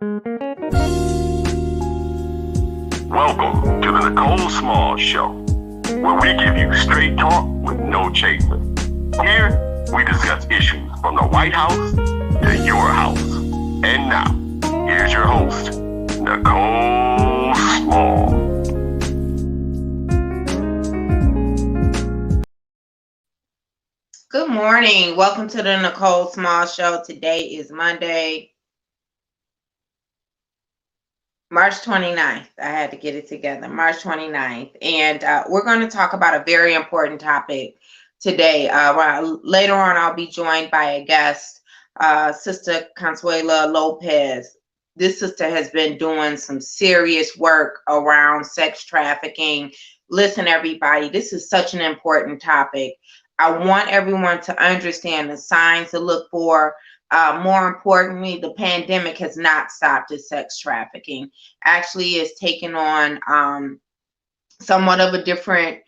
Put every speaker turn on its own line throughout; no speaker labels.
Welcome to the Nicole Small Show, where we give you straight talk with no chaser. Here, we discuss issues from the White House to your house. And now, here's your host, Nicole Small.
Good morning. Welcome to the Nicole Small Show. Today is Monday, March 29th. I had to get it together. March 29th. And we're going to talk about a very important topic today. Later on, I'll be joined by a guest, Sister Consuela Lopez. This sister has been doing some serious work around sex trafficking. Listen, everybody, this is such an important topic. I want everyone to understand the signs to look for. More importantly, the pandemic has not stopped the sex trafficking. Actually, it's taken on somewhat of a different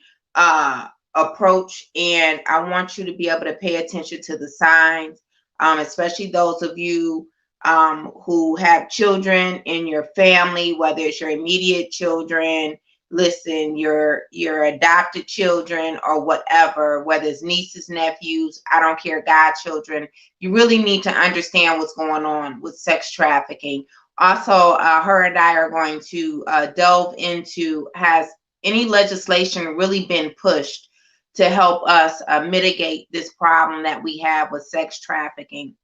approach, and I want you to be able to pay attention to the signs, especially those of you who have children in your family, whether it's your immediate children, listen, your adopted children or whatever, whether it's nieces, nephews, I don't care, godchildren, you really need to understand what's going on with sex trafficking. Also, her and I are going to delve into, has any legislation really been pushed to help us mitigate this problem that we have with sex trafficking?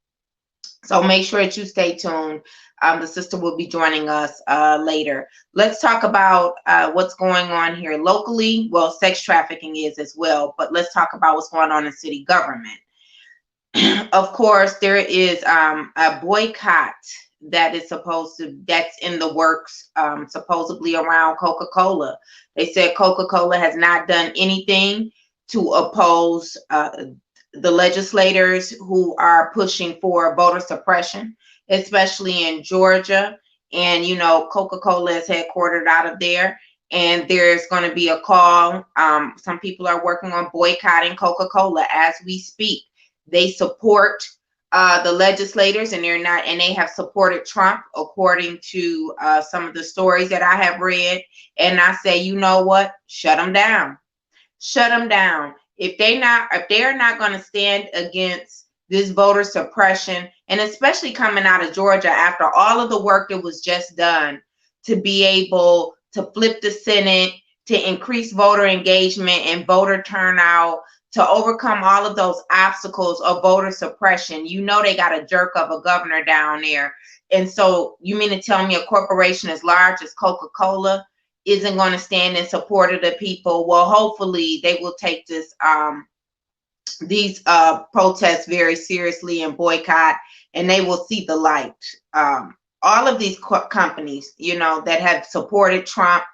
So make sure that you stay tuned. The sister will be joining us later. Let's talk about what's going on here locally. Well, sex trafficking is as well, but let's talk about what's going on in city government. Of course, there is a boycott that's in the works, supposedly around Coca-Cola. They said Coca-Cola has not done anything to oppose the legislators who are pushing for voter suppression, especially in Georgia. And, you know, Coca-Cola is headquartered out of there. And there's going to be a call. Some people are working on boycotting Coca-Cola as we speak. They support the legislators, and they have supported Trump, according to some of the stories that I have read. And I say, you know what? Shut them down. Shut them down. If they're not going to stand against this voter suppression, and especially coming out of Georgia after all of the work that was just done to be able to flip the Senate, to increase voter engagement and voter turnout, to overcome all of those obstacles of voter suppression, you know they got a jerk of a governor down there. And so you mean to tell me a corporation as large as Coca-Cola isn't going to stand in support of the people? Well, hopefully they will take these protests very seriously and boycott, and they will see the light. All of these companies, you know, that have supported Trump,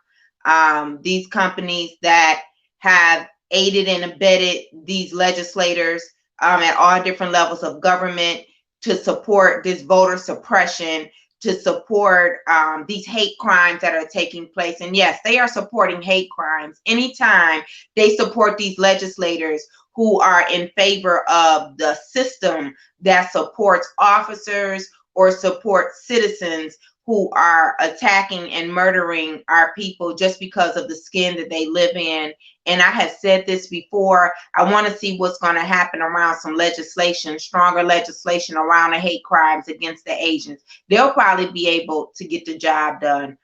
these companies that have aided and abetted these legislators at all different levels of government to support this voter suppression, to support these hate crimes that are taking place. And yes, they are supporting hate crimes. Anytime they support these legislators who are in favor of the system that supports officers or support citizens who are attacking and murdering our people just because of the skin that they live in. And I have said this before, I want to see what's going to happen around some legislation, stronger legislation around the hate crimes against the Asians. They'll probably be able to get the job done,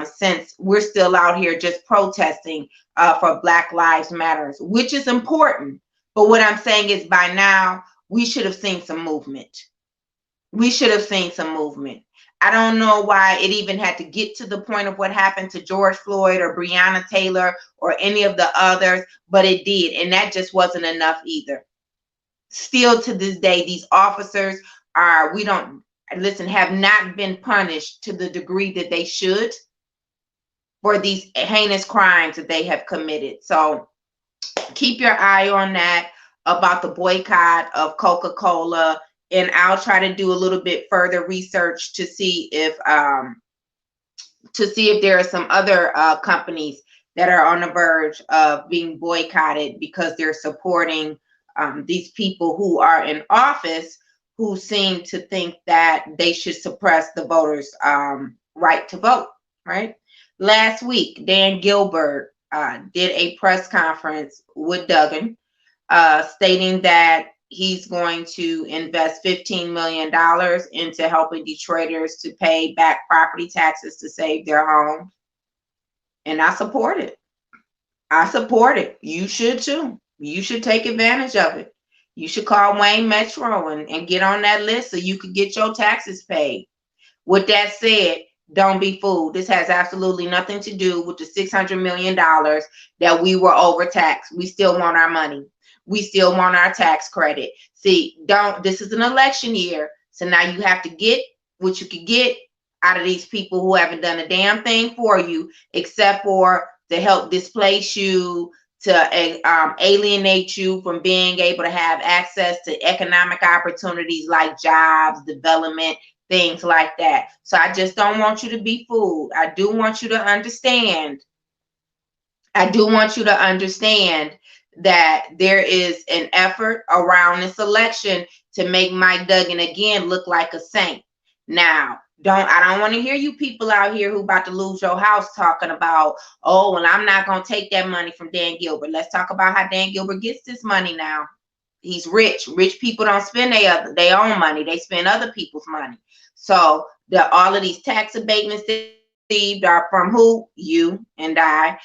since we're still out here just protesting for Black Lives Matter, which is important. But what I'm saying is by now, we should have seen some movement. We should have seen some movement. I don't know why it even had to get to the point of what happened to George Floyd or Breonna Taylor or any of the others, but it did. And that just wasn't enough either. Still to this day, these officers have not been punished to the degree that they should for these heinous crimes that they have committed. So keep your eye on that about the boycott of Coca-Cola. And I'll try to do a little bit further research to see if there are some other companies that are on the verge of being boycotted because they're supporting these people who are in office who seem to think that they should suppress the voters' right to vote, right? Last week, Dan Gilbert did a press conference with Duggan, stating that he's going to invest $15 million into helping Detroiters to pay back property taxes to save their homes. And I support it. I support it. You should too. You should take advantage of it. You should call Wayne Metro and get on that list so you can get your taxes paid. With that said, don't be fooled. This has absolutely nothing to do with the $600 million that we were overtaxed. We still want our money. We still want our tax credit. See, this is an election year. So now you have to get what you can get out of these people who haven't done a damn thing for you, except for to help displace you, to alienate you from being able to have access to economic opportunities like jobs, development, things like that. So I just don't want you to be fooled. I do want you to understand. That there is an effort around this election to make Mike Duggan again look like a saint. Now, I don't want to hear you people out here who about to lose your house talking about, oh, well, I'm not going to take that money from Dan Gilbert. Let's talk about how Dan Gilbert gets this money now. He's rich. Rich people don't spend their own money. They spend other people's money. So all of these tax abatements received are from who? You and I.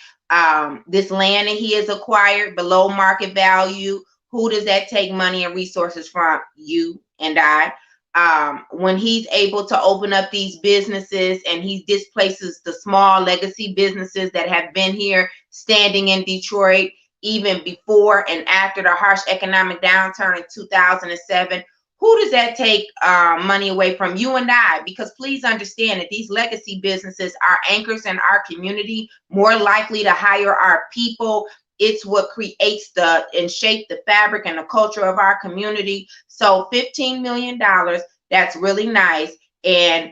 This land that he has acquired below market value, who does that take money and resources from? You and I. When he's able to open up these businesses and he displaces the small legacy businesses that have been here standing in Detroit even before and after the harsh economic downturn in 2007, who does that take money away from? You and I, because please understand that these legacy businesses are anchors in our community, more likely to hire our people. It's what creates and shape the fabric and the culture of our community. So $15 million, that's really nice. And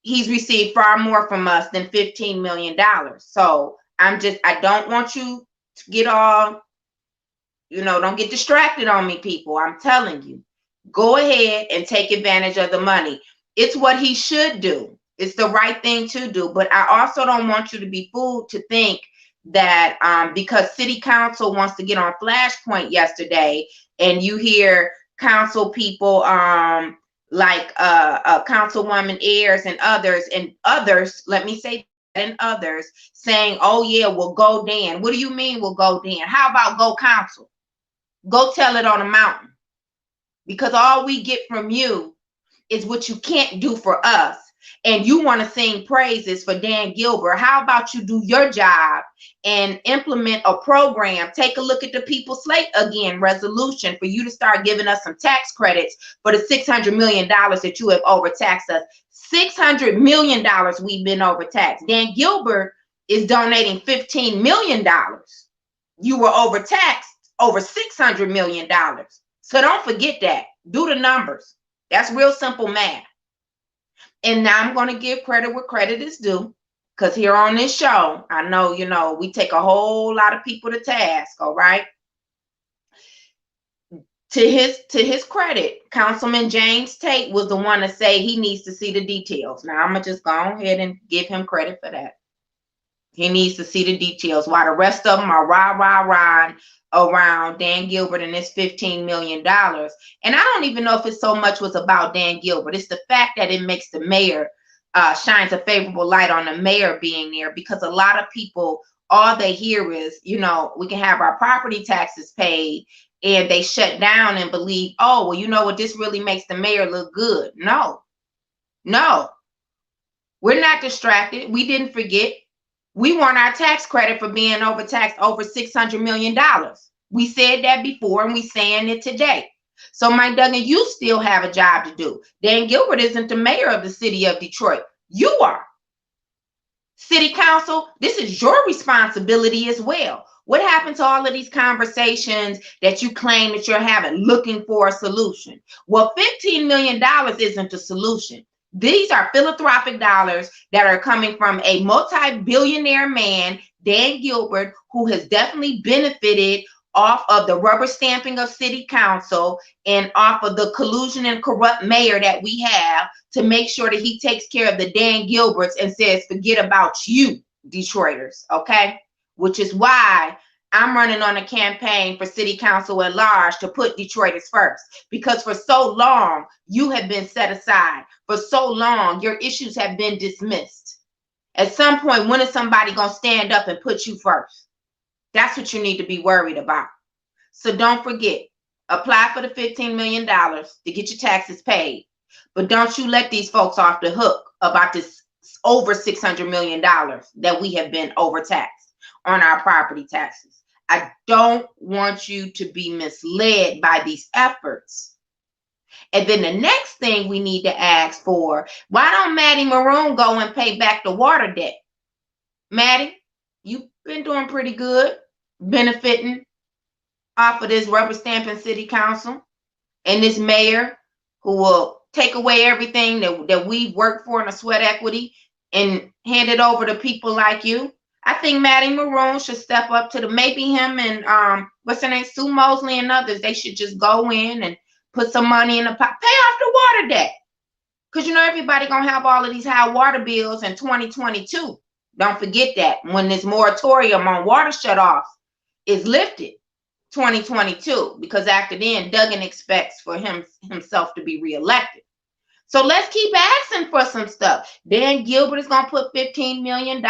he's received far more from us than $15 million. So I don't want you to get all, don't get distracted on me, people. I'm telling you. Go ahead and take advantage of the money. It's what he should do. It's the right thing to do. But I also don't want you to be fooled to think that because city council wants to get on Flashpoint yesterday, and you hear council people like Councilwoman Ayers and others, let me say that, and others saying, oh yeah, well, go Dan. What do you mean we'll go Dan? How about go council? Go tell it on a mountain. Because all we get from you is what you can't do for us. And you want to sing praises for Dan Gilbert. How about you do your job and implement a program? Take a look at the People Slate Again resolution for you to start giving us some tax credits for the $600 million that you have overtaxed us. $600 million we've been overtaxed. Dan Gilbert is donating $15 million. You were overtaxed over $600 million. So don't forget that. Do the numbers. That's real simple math. And now I'm going to give credit where credit is due, because here on this show, I know, we take a whole lot of people to task, all right? To his credit, Councilman James Tate was the one to say he needs to see the details. Now I'm going to just go ahead and give him credit for that. He needs to see the details, while the rest of them are rah around Dan Gilbert and this $15 million. And I don't even know if it's so much was about Dan Gilbert. It's the fact that it makes the mayor, shines a favorable light on the mayor being there, because a lot of people, all they hear is, we can have our property taxes paid, and they shut down and believe, oh, well, you know what, this really makes the mayor look good. No, we're not distracted. We didn't forget. We want our tax credit for being overtaxed over $600 million. We said that before, and we're saying it today. So, Mike Duggan, you still have a job to do. Dan Gilbert isn't the mayor of the city of Detroit. You are. City council, this is your responsibility as well. What happened to all of these conversations that you claim that you're having, looking for a solution? Well, $15 million isn't the solution. These are philanthropic dollars that are coming from a multi-billionaire man, Dan Gilbert, who has definitely benefited off of the rubber stamping of city council and off of the collusion and corrupt mayor that we have to make sure that he takes care of the Dan Gilberts and says, forget about you, Detroiters, okay? Which is why I'm running on a campaign for city council at large to put Detroiters first, because for so long you have been set aside. For so long, your issues have been dismissed. At some point, when is somebody going to stand up and put you first? That's what you need to be worried about. So don't forget, apply for the $15 million to get your taxes paid. But don't you let these folks off the hook about this over $600 million that we have been overtaxed on our property taxes. I don't want you to be misled by these efforts. And then the next thing we need to ask for, why don't Maddie Maroon go and pay back the water debt? Maddie, you've been doing pretty good, benefiting off of this rubber stamping city council and this mayor who will take away everything that we've worked for in a sweat equity and hand it over to people like you. I think Maddie Maroon should step up to maybe him and what's her name, Sue Mosley and others. They should just go in and put some money in the pot, pay off the water debt. Because you know everybody gonna have all of these high water bills in 2022. Don't forget that when this moratorium on water shutoffs is lifted, 2022, because after then Duggan expects for himself to be reelected. So let's keep asking for some stuff. Dan Gilbert is gonna put $15 million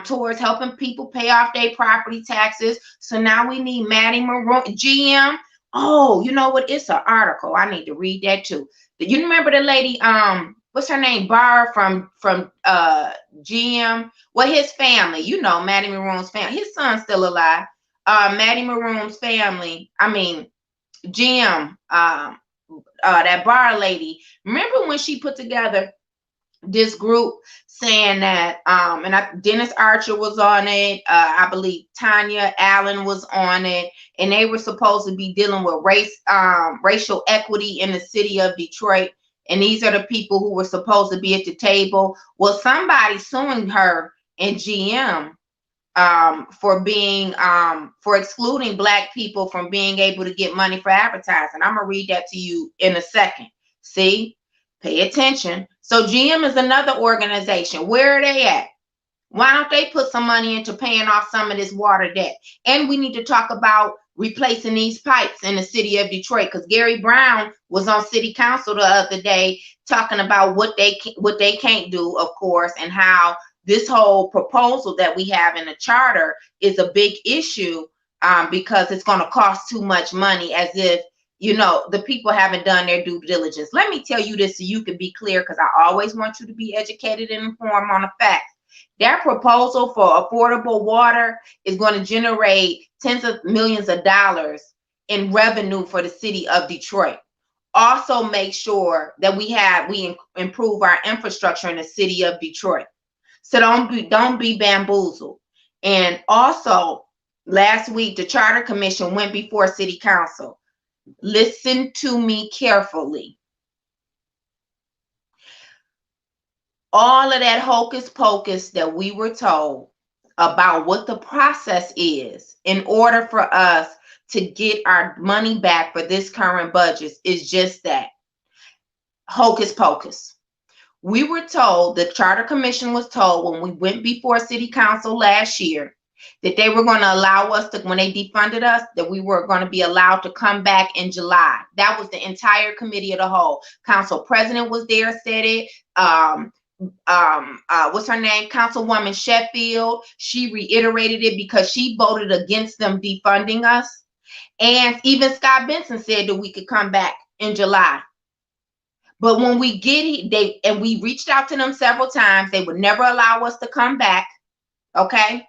towards helping people pay off their property taxes. So now we need Maddie Maroon, GM. Oh, you know what? It's an article. I need to read that too. You remember the lady, what's her name? Barr from GM. Well, his family, you know, Maddie Maroon's family. His son's still alive. Maddie Maroon's family, GM, that Barr lady. Remember when she put together this group saying that, Dennis Archer was on it. I believe Tanya Allen was on it, and they were supposed to be dealing with racial equity in the city of Detroit. And these are the people who were supposed to be at the table. Well, somebody suing her in GM for excluding Black people from being able to get money for advertising. I'm gonna read that to you in a second. See, pay attention. So GM is another organization. Where are they at? Why don't they put some money into paying off some of this water debt? And we need to talk about replacing these pipes in the city of Detroit, because Gary Brown was on city council the other day talking about what they can't do, of course, and how this whole proposal that we have in the charter is a big issue because it's going to cost too much money, as if, you know, the people haven't done their due diligence. Let me tell you this so you can be clear, because I always want you to be educated and informed on the facts. That proposal for affordable water is going to generate tens of millions of dollars in revenue for the city of Detroit. Also make sure that we improve our infrastructure in the city of Detroit. So don't be bamboozled. And also, last week, the Charter Commission went before City Council. Listen to me carefully. All of that hocus pocus that we were told about what the process is in order for us to get our money back for this current budget is just that, hocus pocus. We were told, the Charter Commission was told when we went before City Council last year, that they were going to allow us to, when they defunded us, that we were going to be allowed to come back in July. That was the entire committee of the whole. Council president was there, said it. What's her name? Councilwoman Sheffield. She reiterated it because she voted against them defunding us. And even Scott Benson said that we could come back in July. But when we we reached out to them several times, they would never allow us to come back. Okay.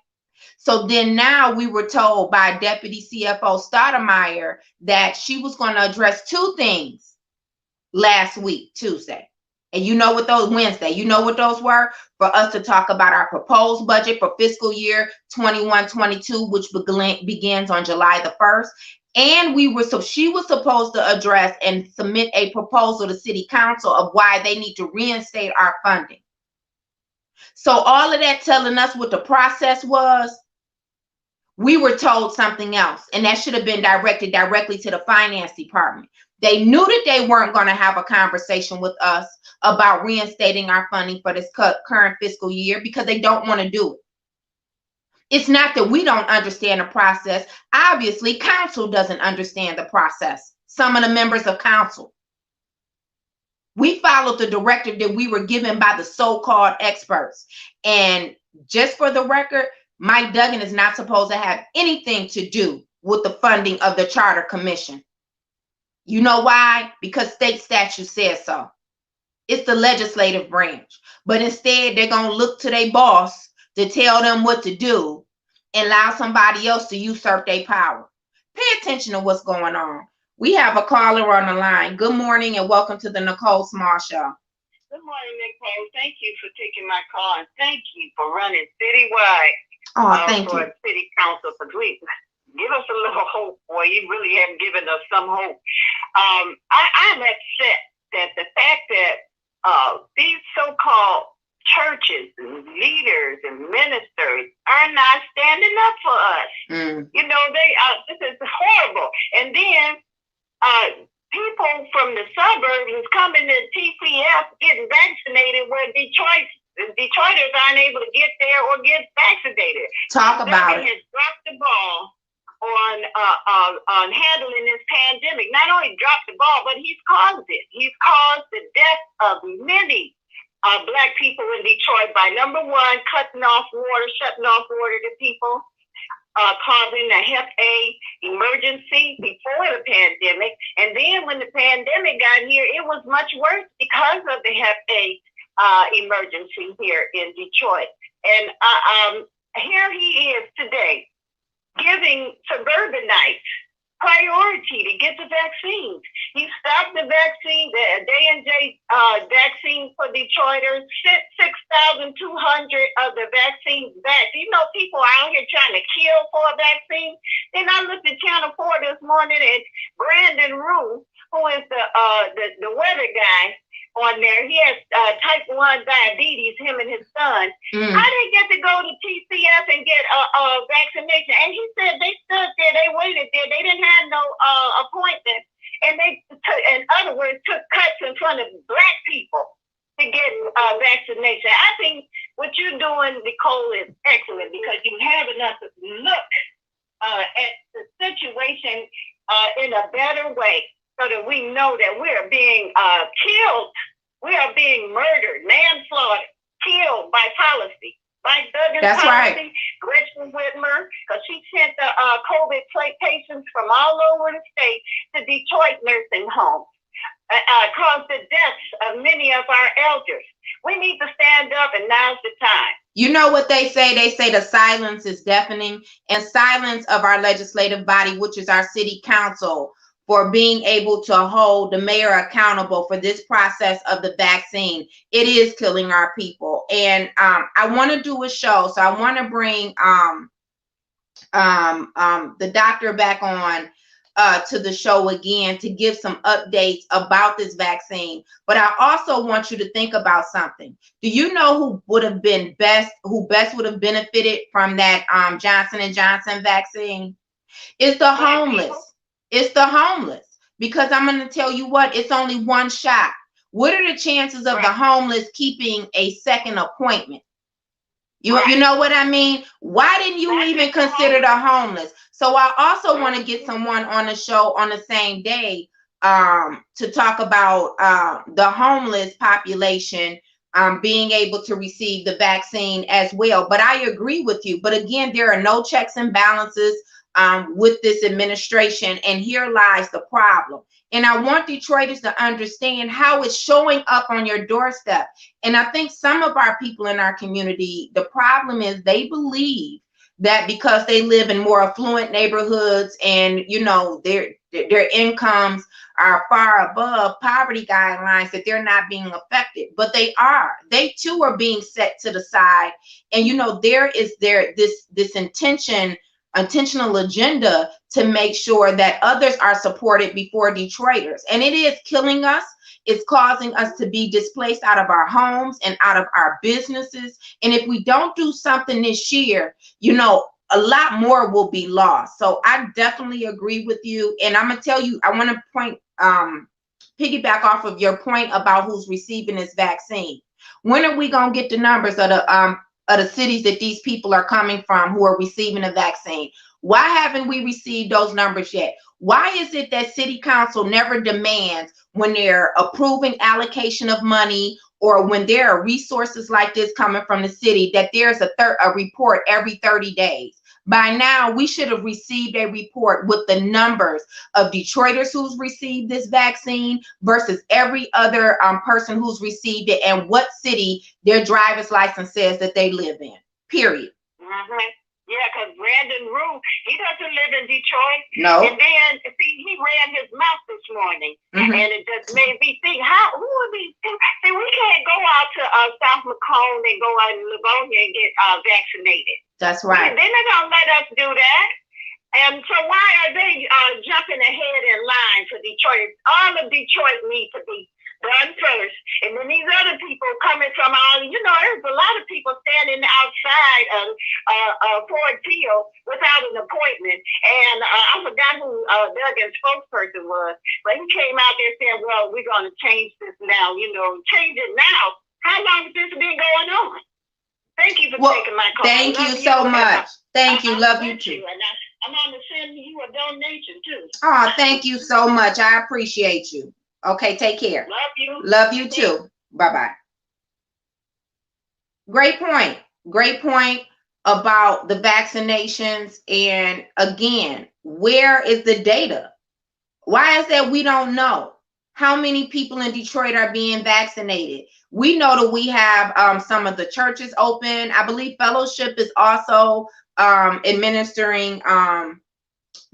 So then now we were told by Deputy CFO Stoudemire that she was going to address two things last week, Tuesday. And you know what those, Wednesday, you know what those were? For us to talk about our proposed budget for fiscal year 21-22, which begins on July the 1st. And she was supposed to address and submit a proposal to City Council of why they need to reinstate our funding. So all of that telling us what the process was, We were told something else, and that should have been directed directly to the finance department. They knew that they weren't going to have a conversation with us about reinstating our funding for this current fiscal year because they don't want to do it. It's not that we don't understand the process. Obviously, council doesn't understand the process. Some of the members of council. We followed the directive that we were given by the so-called experts. And just for the record, Mike Duggan is not supposed to have anything to do with the funding of the Charter Commission. You know why? Because state statute says so. It's the legislative branch. But instead, they're going to look to their boss to tell them what to do and allow somebody else to usurp their power. Pay attention to what's going on. We have a caller on the line. Good morning and welcome to the Nicole Small Show.
Good morning, Nicole. Thank you for taking my call, and thank you for running citywide.
Thank you.
City council, for please give us a little hope, boy. You really have given us some hope. I'm upset that the fact that these so-called churches and leaders and ministers are not standing up for us. You know, this is horrible. And then people from the suburbs is coming to TCF getting vaccinated where Detroiters aren't able to get there or get vaccinated.
Talk about it.
Has dropped the ball on handling this pandemic. Not only dropped the ball, but he's caused it. He's caused the death of many Black people in Detroit by, number one, shutting off water to people, causing a Hep A emergency before the pandemic. And then when the pandemic got here, it was much worse because of the Hep A emergency here in Detroit. And here he is today giving suburbanites priority to get the vaccines. He stopped the vaccine, the J&J vaccine for Detroiters, sent 6,200 of the vaccines back. You know, people out here trying to kill for a vaccine. Then I looked at Channel 4 this morning, and Brandon Rue, who is the weather guy on there, he has type 1 diabetes, him and his son. I didn't get to go to TCF and get a vaccination. And he said they stood there, they waited there, they didn't have no appointment. And they, in other words, took cuts in front of Black people to get vaccination. I think what you're doing, Nicole, is excellent because you have enough to look at the situation in a better way, so that we know that we are being killed, we are being murdered, manslaughter, killed by policy. By Duggan's policy, right. Gretchen Whitmer, because she sent the COVID patients from all over the state to Detroit nursing homes, caused the deaths of many of our elders. We need to stand up, and now's the time.
You know what they say? They say the silence is deafening, and silence of our legislative body, which is our city council, for being able to hold the mayor accountable for this process of the vaccine. It is killing our people. And I want to do a show. So I want to bring the doctor back on to the show again to give some updates about this vaccine. But I also want you to think about something. Do you know who would have been best, who best would have benefited from that Johnson & Johnson vaccine? It's the homeless. It's the homeless, because I'm going to tell you what, it's only one shot. What are the chances of the homeless keeping a second appointment? You know what I mean? Why didn't you even consider the homeless? So I also want to get someone on the show on the same day to talk about the homeless population being able to receive the vaccine as well. But I agree with you. But again, there are no checks and balances with this administration, and here lies the problem. And I want Detroiters to understand how it's showing up on your doorstep. And I think some of our people in our community, the problem is they believe that because they live in more affluent neighborhoods and, you know, their incomes are far above poverty guidelines, that they're not being affected. But they are. They too are being set to the side. And, you know, there is this intentional agenda to make sure that others are supported before Detroiters. And it is killing us. It's causing us to be displaced out of our homes and out of our businesses. And if we don't do something this year, you know, a lot more will be lost. So I definitely agree with you. And I'm gonna tell you, I want to piggyback off of your point about who's receiving this vaccine. When are we gonna get the numbers of the cities that these people are coming from who are receiving the vaccine? Why haven't we received those numbers yet? Why is it that city council never demands when they're approving allocation of money or when there are resources like this coming from the city that there's a report every 30 days? By now, we should have received a report with the numbers of Detroiters who's received this vaccine versus every other person who's received it and what city their driver's license says that they live in, period.
Mm-hmm. Yeah, because Brandon Rue, he doesn't live in Detroit.
No.
And then, see, he ran his mouth this morning. Mm-hmm. And it just made me think, who are these people? See, we can't go out to South Macomb and go out in Livonia and get vaccinated.
That's right.
They're not going to let us do that. And so why are they jumping ahead in line for Detroit? All of Detroit needs to be done first. And then these other people coming from there's a lot of people standing outside of Ford Field without an appointment. And I forgot who Duggan's spokesperson was, but he came out there saying, well, we're going to change this now, change it now. How long has this been going on? Thank you for taking my call.
Thank you so much. Thank you. Love you too.
And I'm going to send you a donation too.
Oh, thank you so much. I appreciate you. Okay, take care.
Love you.
Love you too. Bye-bye. Great point. Great point about the vaccinations. And again, where is the data? Why is that we don't know how many people in Detroit are being vaccinated? We know that we have some of the churches open. I believe Fellowship is also administering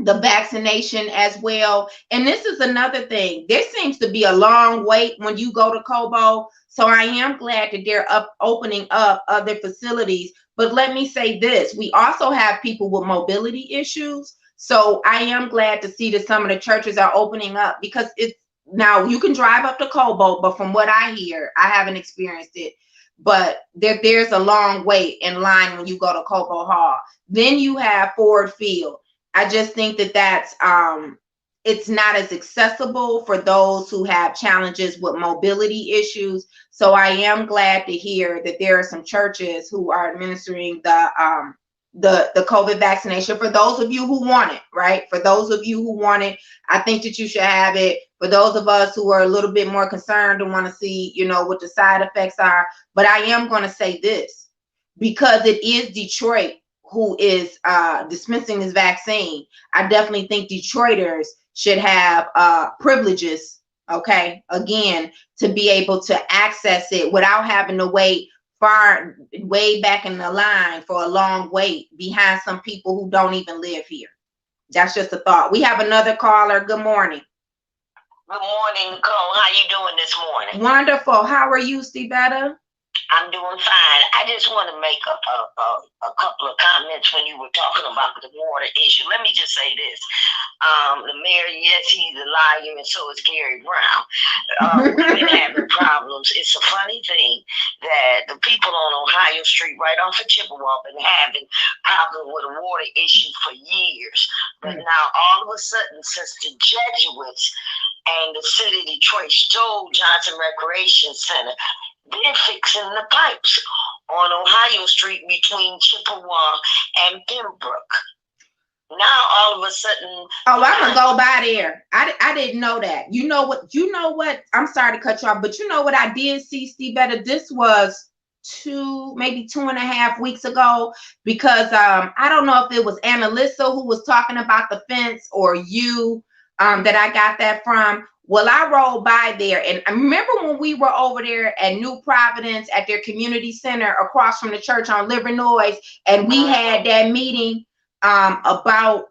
the vaccination as well. And this is another thing. There seems to be a long wait when you go to Cobo. So I am glad that they're opening up other facilities. But let me say this, we also have people with mobility issues. So I am glad to see that some of the churches are opening up, because it's now you can drive up to Cobo, but from what I hear, I haven't experienced it, but there's a long wait in line when you go to Cobo Hall. Then you have Ford Field. I just think that that's it's not as accessible for those who have challenges with mobility issues. So I am glad to hear that there are some churches who are administering the COVID vaccination for those of you who want it, right? For those of you who want it, I think that you should have it. For those of us who are a little bit more concerned and want to see, what the side effects are. But I am going to say this, because it is Detroit who is dispensing this vaccine. I definitely think Detroiters should have privileges, okay, again, to be able to access it without having to wait way back in the line for a long wait behind some people who don't even live here. That's just a thought. We have another caller. Good morning.
Good morning, Nicole. How you doing this morning?
Wonderful. How are you, Stevetta?
I'm doing fine. I just want to make a couple of comments when you were talking about the water issue. Let me just say this. The mayor, yes, he's a liar, and so is Gary Brown. We've been having problems. It's a funny thing that the people on Ohio Street, right off of Chippewa, been having problems with a water issue for years. But now, all of a sudden, since the Jesuits and the city of Detroit stole Johnson Recreation Center, they're fixing the pipes on Ohio Street between Chippewa and Pembroke. Now all of a sudden,
oh, I'm gonna go by there. I didn't know that. You know what? I'm sorry to cut you off, but you know what I did see, Steve Better? This was maybe 2.5 weeks ago, because I don't know if it was Annalisa who was talking about the fence or you that I got that from. Well, I rolled by there, and I remember when we were over there at New Providence at their community center across from the church on Livernois, and we had that meeting about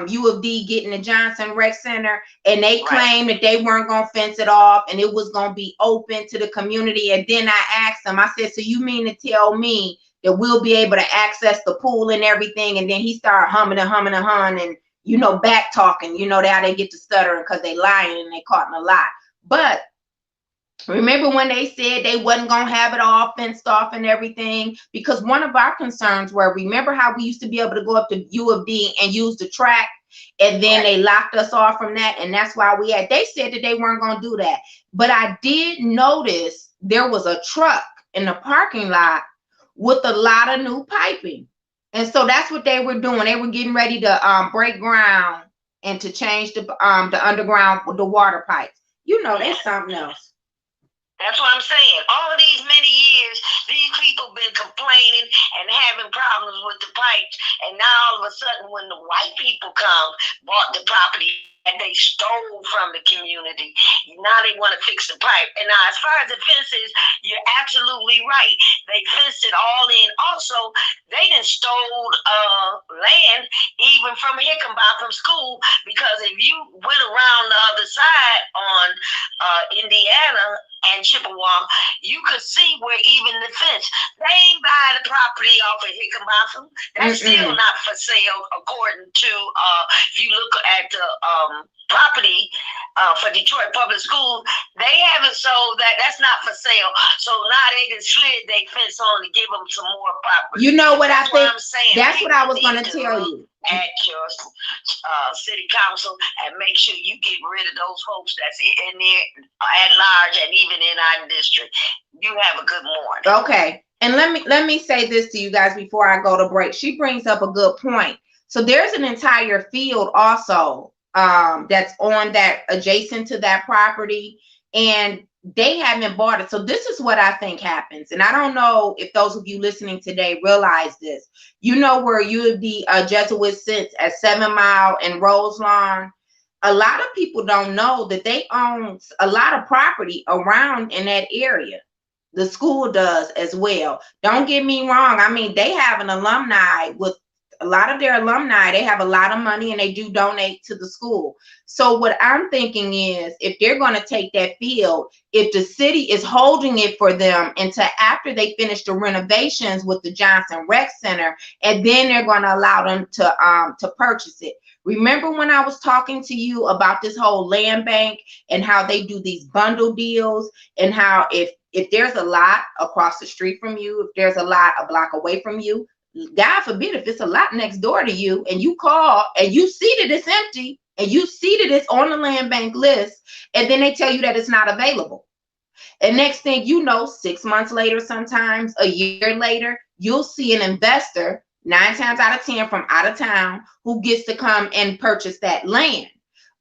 U of D getting the Johnson Rec Center, and they claimed that they weren't going to fence it off and it was going to be open to the community. And then I asked them, I said, so you mean to tell me that we'll be able to access the pool and everything? And then he started humming and back talking, how they get to stuttering because they lying and they caught in a lie. But Remember when they said they wasn't going to have it all fenced off and everything? Because one of our concerns were, remember how we used to be able to go up to U of D and use the track, and then they locked us off from that, and that's why they said that they weren't going to do that. But I did notice there was a truck in the parking lot with a lot of new piping. And so that's what they were doing. They were getting ready to break ground and to change the underground, the water pipes. You know, that's something else.
That's what I'm saying. All of these many years, these people been complaining and having problems with the pipes. And now all of a sudden, when the white people come, bought the property that they stole from the community, now they want to fix the pipe. And now, as far as the fences, you're absolutely right. They fenced it all in. Also, they done stole land even from Hickenbotham School, because if you went around the other side on Indiana and Chippewa, you could see where even the fence, they ain't buy the property off of Hickenbotham. That's still not for sale, according to if you look at the property for Detroit Public Schools, they haven't sold that. That's not for sale. So now they just slid they fence on to give them some more property.
You know what? That's
I think? I'm saying.
That's what I was going to tell you.
At your city council and make sure you get rid of those folks that's in there at large and even in our district. You have a good morning.
Okay. And let me say this to you guys before I go to break. She brings up a good point. So there's an entire field also that's on that, adjacent to that property, and they haven't bought it. So this is what I think happens. And I don't know if those of you listening today realize this. You know where U of D Jesuit sits at 7 Mile and Roselawn? A lot of people don't know that they own a lot of property around in that area. The school does as well. Don't get me wrong. I mean, they have an alumni with a lot of their alumni. They have a lot of money and they do donate to the school. So what I'm thinking is, if they're going to take that field, if the city is holding it for them until after they finish the renovations with the Johnson Rec Center, and then they're going to allow them to purchase it. Remember when I was talking to you about this whole land bank and how they do these bundle deals, and how if there's a lot across the street from you, if there's a lot a block away from you, God forbid if it's a lot next door to you, and you call and you see that it's empty and you see that it's on the land bank list, and then they tell you that it's not available. And next thing you know, 6 months later, sometimes a year later, you'll see an investor 9 times out of 10 from out of town who gets to come and purchase that land.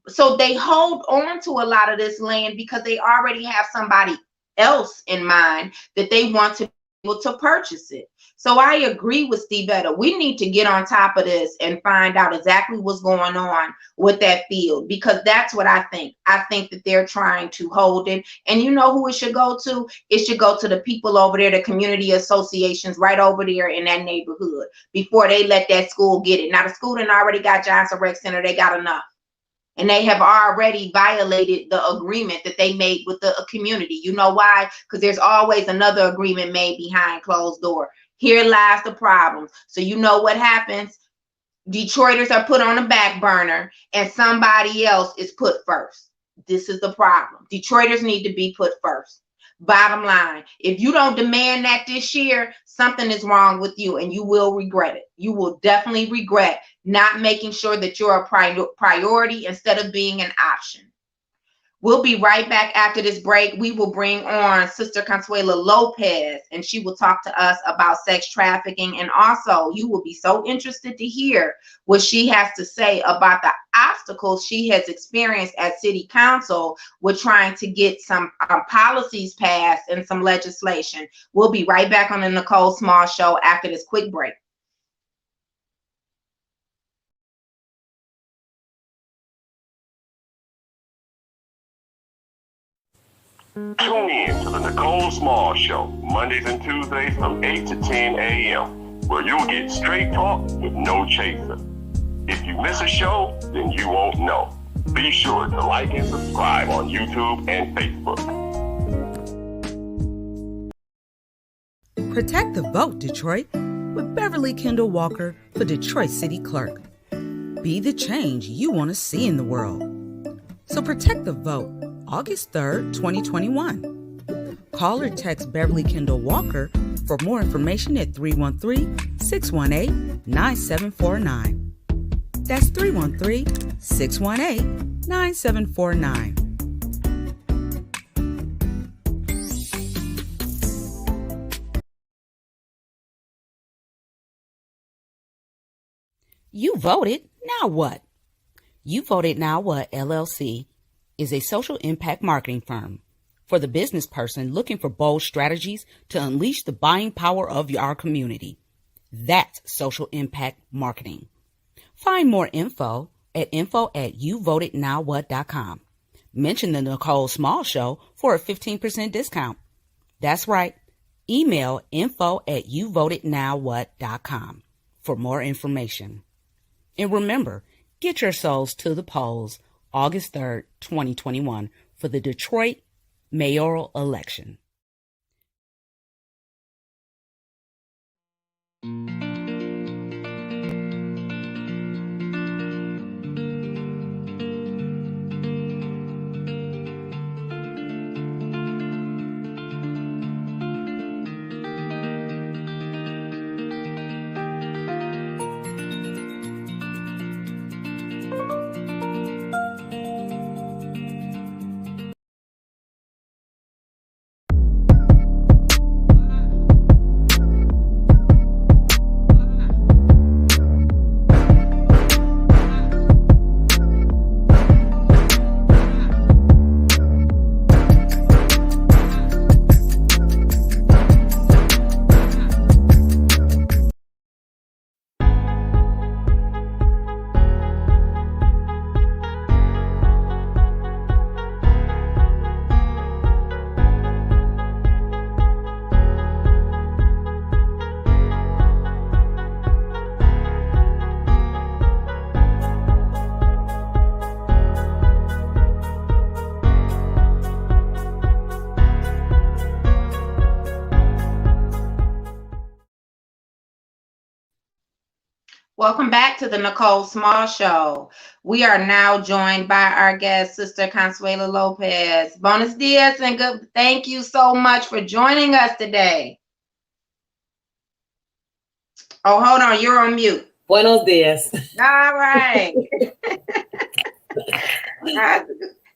So they hold on to a lot of this land because they already have somebody else in mind that they want to be able to purchase it. So I agree with Steve Etta. We need to get on top of this and find out exactly what's going on with that field, because that's what I think. I think that they're trying to hold it. And you know who it should go to? It should go to the people over there, the community associations right over there in that neighborhood, before they let that school get it. Now, the school done already got Johnson Rec Center. They got enough. And they have already violated the agreement that they made with the community. You know why? Because there's always another agreement made behind closed door. Here lies the problem. So you know what happens? Detroiters are put on the back burner and somebody else is put first. This is the problem. Detroiters need to be put first. Bottom line, if you don't demand that this year, something is wrong with you and you will regret it. You will definitely regret not making sure that you're a priority instead of being an option. We'll be right back after this break. We will bring on Sister Consuela Lopez, and she will talk to us about sex trafficking. And also, you will be so interested to hear what she has to say about the obstacles she has experienced at City Council with trying to get some policies passed and some legislation. We'll be right back on the Nicole Small Show after this quick break.
Tune in to the Nicole Small Show, Mondays and Tuesdays from 8 to 10 a.m., where you'll get straight talk with no chaser. If you miss a show, then you won't know. Be sure to like and subscribe on YouTube and Facebook.
Protect the vote, Detroit, with Beverly Kendall Walker for Detroit City Clerk. Be the change you want to see in the world. So protect the vote, August 3rd, 2021. Call or text Beverly Kendall Walker for more information at 313-618-9749. That's 313-618-9749. You voted, now what? You Voted Now What, LLC is a social impact marketing firm for the business person looking for bold strategies to unleash the buying power of our community. That's social impact marketing. Find more info at info@youvotednowwhat.com. Mention the Nicole Small Show for a 15% discount. That's right. Email info@youvotednowwhat.com for more information. And remember, get your souls to the polls August 3rd, 2021 for the Detroit mayoral election.
Welcome back to the Nicole Small Show. We are now joined by our guest, Sister Consuelo Lopez. Buenos dias and good. Thank you so much for joining us today. Oh, hold on. You're on mute.
Buenos dias.
All right.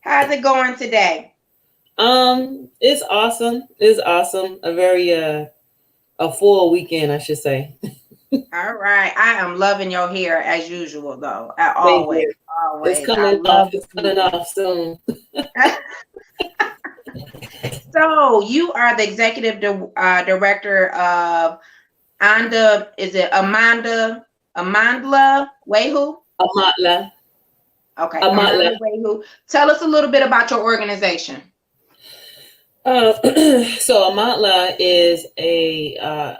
How's it going today?
It's awesome. It's awesome. A very a full weekend, I should say.
All right. I am loving your hair as usual, though. Always.
It's coming off. It's coming off soon.
So you are the executive director of Amandla Wehu?
Amandla.
Okay. Amandla Wehu. Tell us a little bit about your organization.
So Amandla is a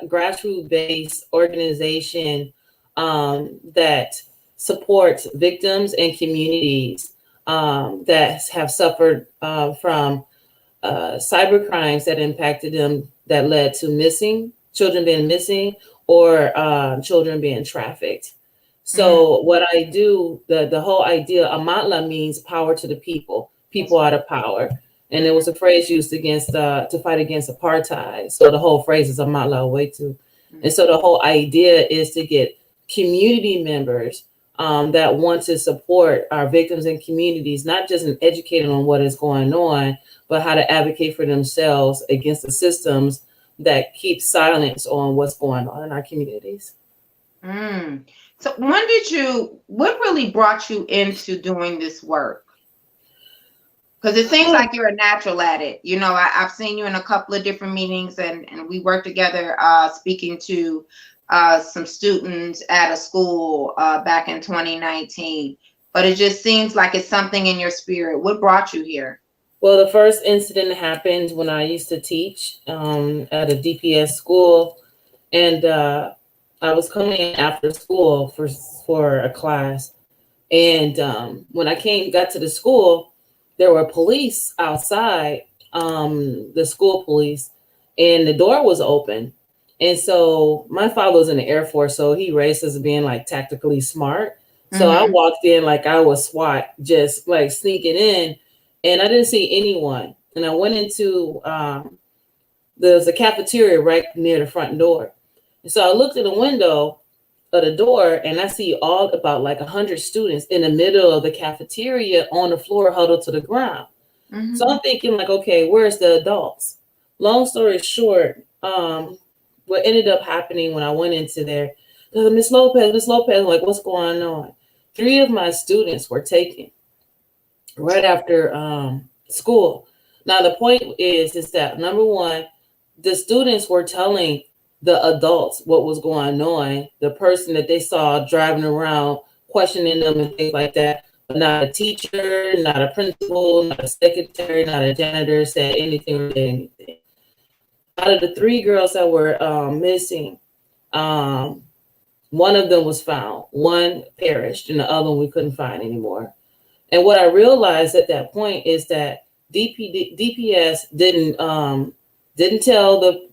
grassroots-based organization that supports victims and communities that have suffered from cyber crimes that impacted them, that led to children being missing, or children being trafficked. So what I do, the whole idea, Amandla means power to the people out of power. And it was a phrase used against to fight against apartheid. So the whole phrase is Amandla Wehu. And so the whole idea is to get community members that want to support our victims and communities, not just in educating on what is going on, but how to advocate for themselves against the systems that keep silence on what's going on in our communities.
So what really brought you into doing this work? Because it seems like you're a natural at it. You know, I've seen you in a couple of different meetings, and we worked together speaking to some students at a school back in 2019. But it just seems like it's something in your spirit. What brought you here?
Well, the first incident happened when I used to teach at a DPS school, and I was coming in after school for a class. And when I got to the school, there were police outside, the school police, and the door was open. And so my father was in the Air Force, so he raised us as being like tactically smart. So I walked in like I was SWAT, just like sneaking in, and I didn't see anyone. And I went into there's a cafeteria right near the front door. And so I looked in the window of the door and I see all about like 100 students in the middle of the cafeteria on the floor huddled to the ground. Mm-hmm. So I'm thinking like, okay, where's the adults? Long story short, what ended up happening when I went into there, Miss Lopez, like, what's going on? 3 of my students were taken right after school. Now, the point is that, number one, the students were telling the adults what was going on, the person that they saw driving around, questioning them and things like that. But not a teacher, not a principal, not a secretary, not a janitor said anything or did anything. Out of the 3 girls that were missing, one of them was found, one perished, and the other one we couldn't find anymore. And what I realized at that point is that DPS didn't tell the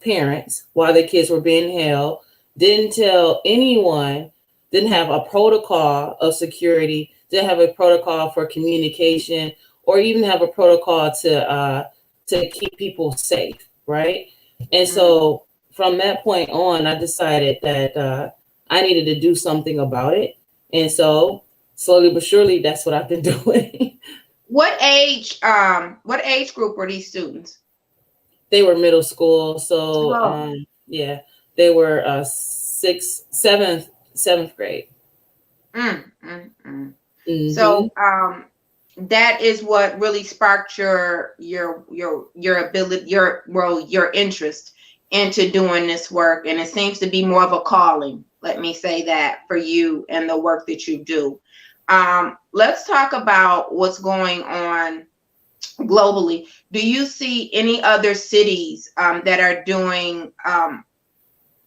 parents why the kids were being held, didn't tell anyone, didn't have a protocol of security, didn't have a protocol for communication, or even have a protocol to keep people safe, right? And so from that point on, I decided that I needed to do something about it. And so slowly but surely, that's what I've been doing.
What age group were these students?
They were middle school. So yeah, they were 7th grade. Mm-hmm.
So that is what really sparked your ability, your interest into doing this work. And it seems to be more of a calling. Let me say that for you and the work that you do. Let's talk about what's going on globally. Do you see any other cities that are doing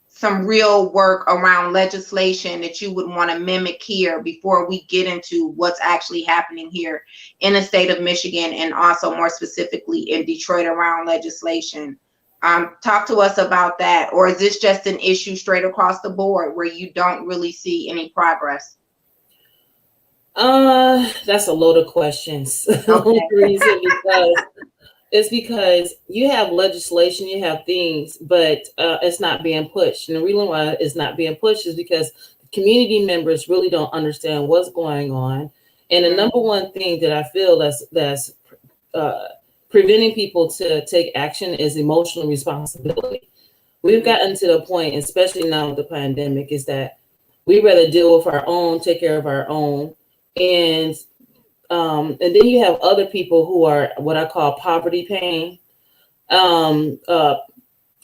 some real work around legislation that you would want to mimic here before we get into what's actually happening here in the state of Michigan, and also more specifically in Detroit around legislation? Talk to us about that. Or is this just an issue straight across the board where you don't really see any progress?
That's a load of questions. Okay. It's because you have legislation, you have things, but it's not being pushed. And the reason why it's not being pushed is because community members really don't understand what's going on. And the number one thing that I feel that's preventing people to take action is emotional responsibility. We've gotten to the point, especially now with the pandemic, is that we rather deal with our own, take care of our own. And then you have other people who are what I call poverty pain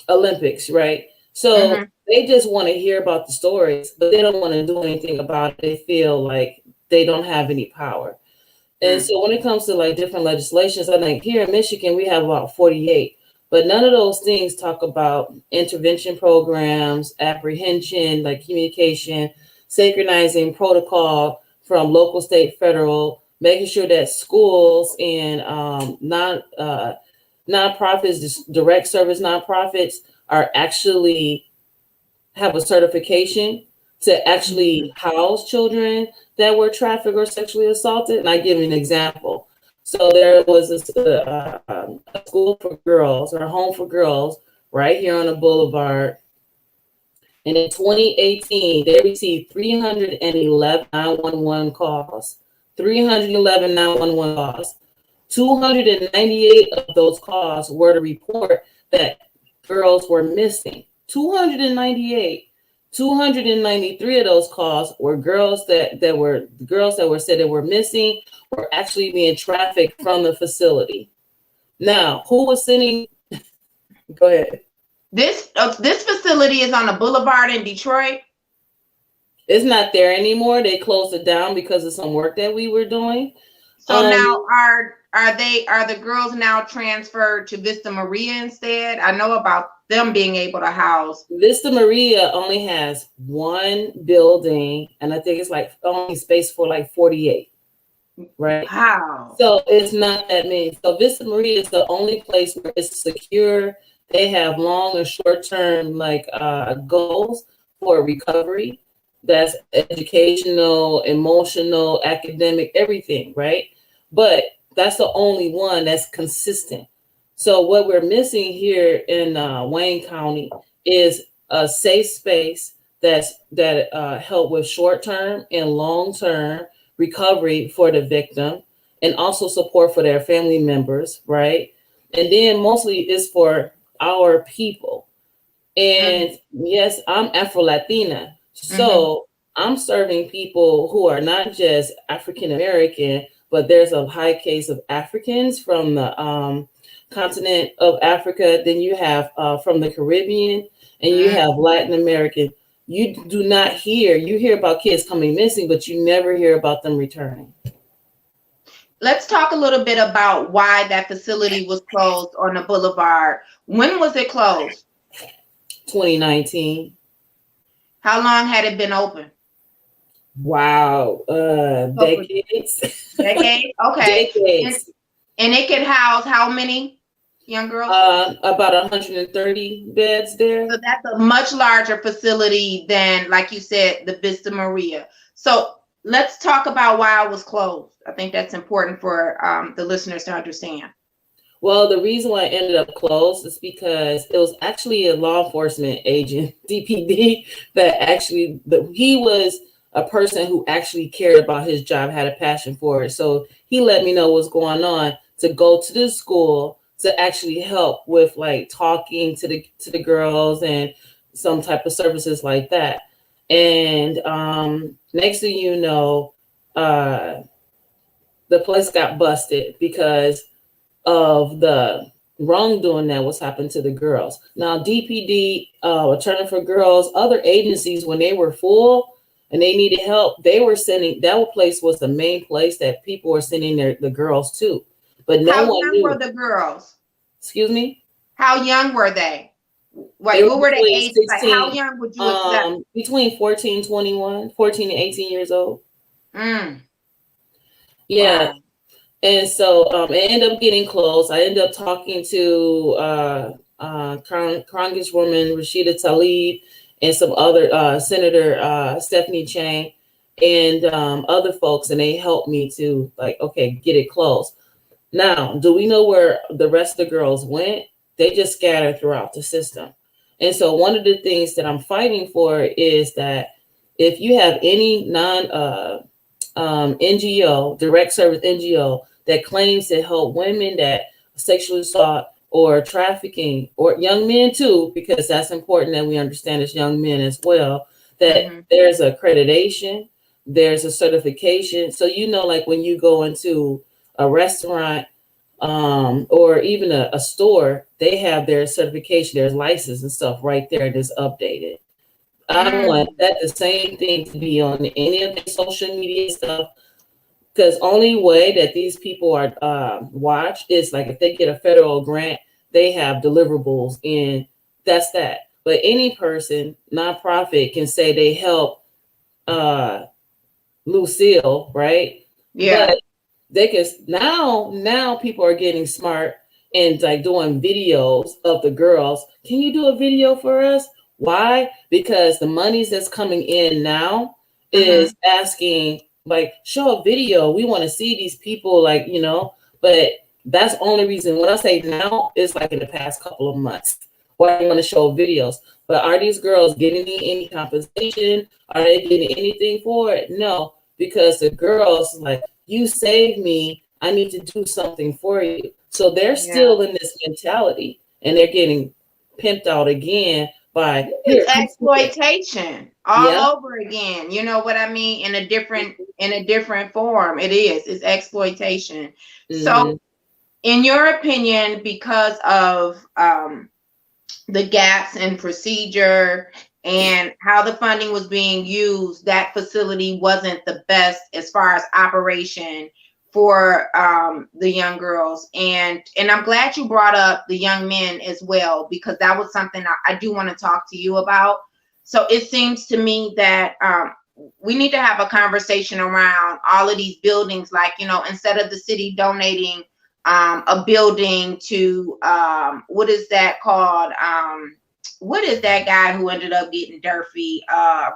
Olympics, right? So they just want to hear about the stories, but they don't want to do anything about it. They feel like they don't have any power. And so when it comes to like different legislations, I think here in Michigan, we have about 48, but none of those things talk about intervention programs, apprehension, like communication, synchronizing protocol from local, state, federal, making sure that schools and nonprofits, direct service nonprofits are actually have a certification to actually house children that were trafficked or sexually assaulted. And I give you an example. So there was a school for girls, or a home for girls, right here on the boulevard. And in 2018, they received 311 911 calls. 311 911 calls. 298 of those calls were to report that girls were missing. 298. 293 of those calls were girls that were said that were missing, were actually being trafficked from the facility. Now, who was sending? Go ahead.
This facility is on the boulevard in Detroit.
It's not there anymore. They closed it down because of some work that we were doing.
So now are the girls now transferred to Vista Maria instead? I know about them being able to house.
Vista Maria only has one building, and I think it's like only space for like 48. Right.
Wow.
So it's not that many. So Vista Maria is the only place where it's secure. They have long and short term goals for recovery. That's educational, emotional, academic, everything, right? But that's the only one that's consistent. So what we're missing here in Wayne County is a safe space that help with short-term and long-term recovery for the victim, and also support for their family members, right? And then mostly it's for our people. And yes, I'm Afro-Latina. So I'm serving people who are not just African American, but there's a high case of Africans from the continent of Africa. Then you have from the Caribbean, and you have Latin American. You do not hear, you hear about kids coming missing, but you never hear about them returning.
Let's talk a little bit about why that facility was closed on the boulevard. When was it closed?
2019.
How long had it been open?
Wow, decades.
Decades? Okay.
Decades.
And it could house how many young girls?
About 130 beds there.
So that's a much larger facility than, like you said, the Vista Maria. So let's talk about why it was closed. I think that's important for the listeners to understand.
Well, the reason why it ended up closed is because it was actually a law enforcement agent, DPD, that actually, he was a person who actually cared about his job, had a passion for it. So he let me know what's going on to go to the school to actually help with like talking to the girls and some type of services like that. And next thing you know, the place got busted because of the wrongdoing that was happening to the girls. Now, DPD, Attorney for Girls, other agencies, when they were full and they needed help, they were sending, that place was the main place that people were sending the girls to. But no one knew. How young
were the girls?
Excuse me?
How young were they? What were the ages? Like, how young would you accept?
Between 14 and 18 years old. Yeah. Wow. And so it ended up getting closed. I ended up talking to Congresswoman Rashida Tlaib and some other Senator Stephanie Chang and other folks, and they helped me to like, okay, get it closed. Now, do we know where the rest of the girls went? They just scattered throughout the system. And so one of the things that I'm fighting for is that if you have any NGO, direct service NGO, that claims to help women that sexually assault or trafficking, or young men too, because that's important that we understand as young men as well, that there's accreditation, there's a certification. So, you know, like when you go into a restaurant or even a store, they have their certification, there's license and stuff right there that's updated. I don't want that the same thing to be on any of the social media stuff, because only way that these people are watched is like if they get a federal grant, they have deliverables, and that's that. But any person, nonprofit, can say they help Lucille, right?
Yeah.
But they can now people are getting smart and like doing videos of the girls. Can you do a video for us? Why? Because the monies that's coming in now is asking, like, show a video. We want to see these people, like, you know, but that's the only reason. When I say now, it's like in the past couple of months. Why do you want to show videos? But are these girls getting any compensation? Are they getting anything for it? No, because the girls, like, you saved me, I need to do something for you. So they're still in this mentality, and they're getting pimped out again by
exploitation all over again. You know what I mean? In a different form. It's exploitation. So in your opinion, because of the gaps in procedure and how the funding was being used, that facility wasn't the best as far as operation for the young girls. And I'm glad you brought up the young men as well, because that was something I do want to talk to you about. So it seems to me that we need to have a conversation around all of these buildings. Like, you know, instead of the city donating a building to what is that called? What is that guy who ended up getting Durfee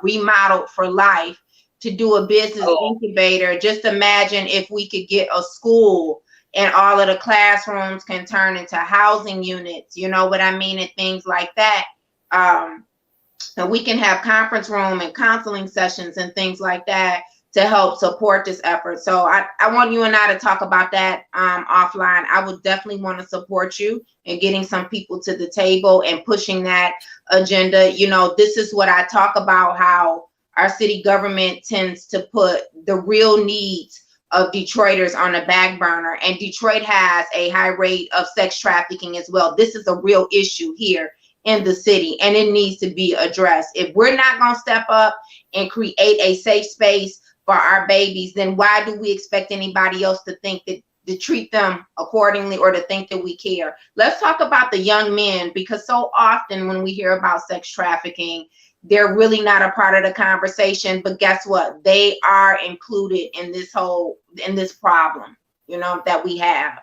remodeled for life to do a business incubator? Just imagine if we could get a school and all of the classrooms can turn into housing units, you know what I mean, and things like that. And we can have conference room and counseling sessions and things like that to help support this effort. So I want you and I to talk about that offline. I would definitely want to support you in getting some people to the table and pushing that agenda. You know, this is what I talk about, how our city government tends to put the real needs of Detroiters on the back burner. And Detroit has a high rate of sex trafficking as well. This is a real issue here in the city, and it needs to be addressed. If we're not going to step up and create a safe space for our babies, then why do we expect anybody else to think that, to treat them accordingly, or to think that we care? Let's talk about the young men, because so often when we hear about sex trafficking, they're really not a part of the conversation. But guess what? They are included in this problem, you know, that we have.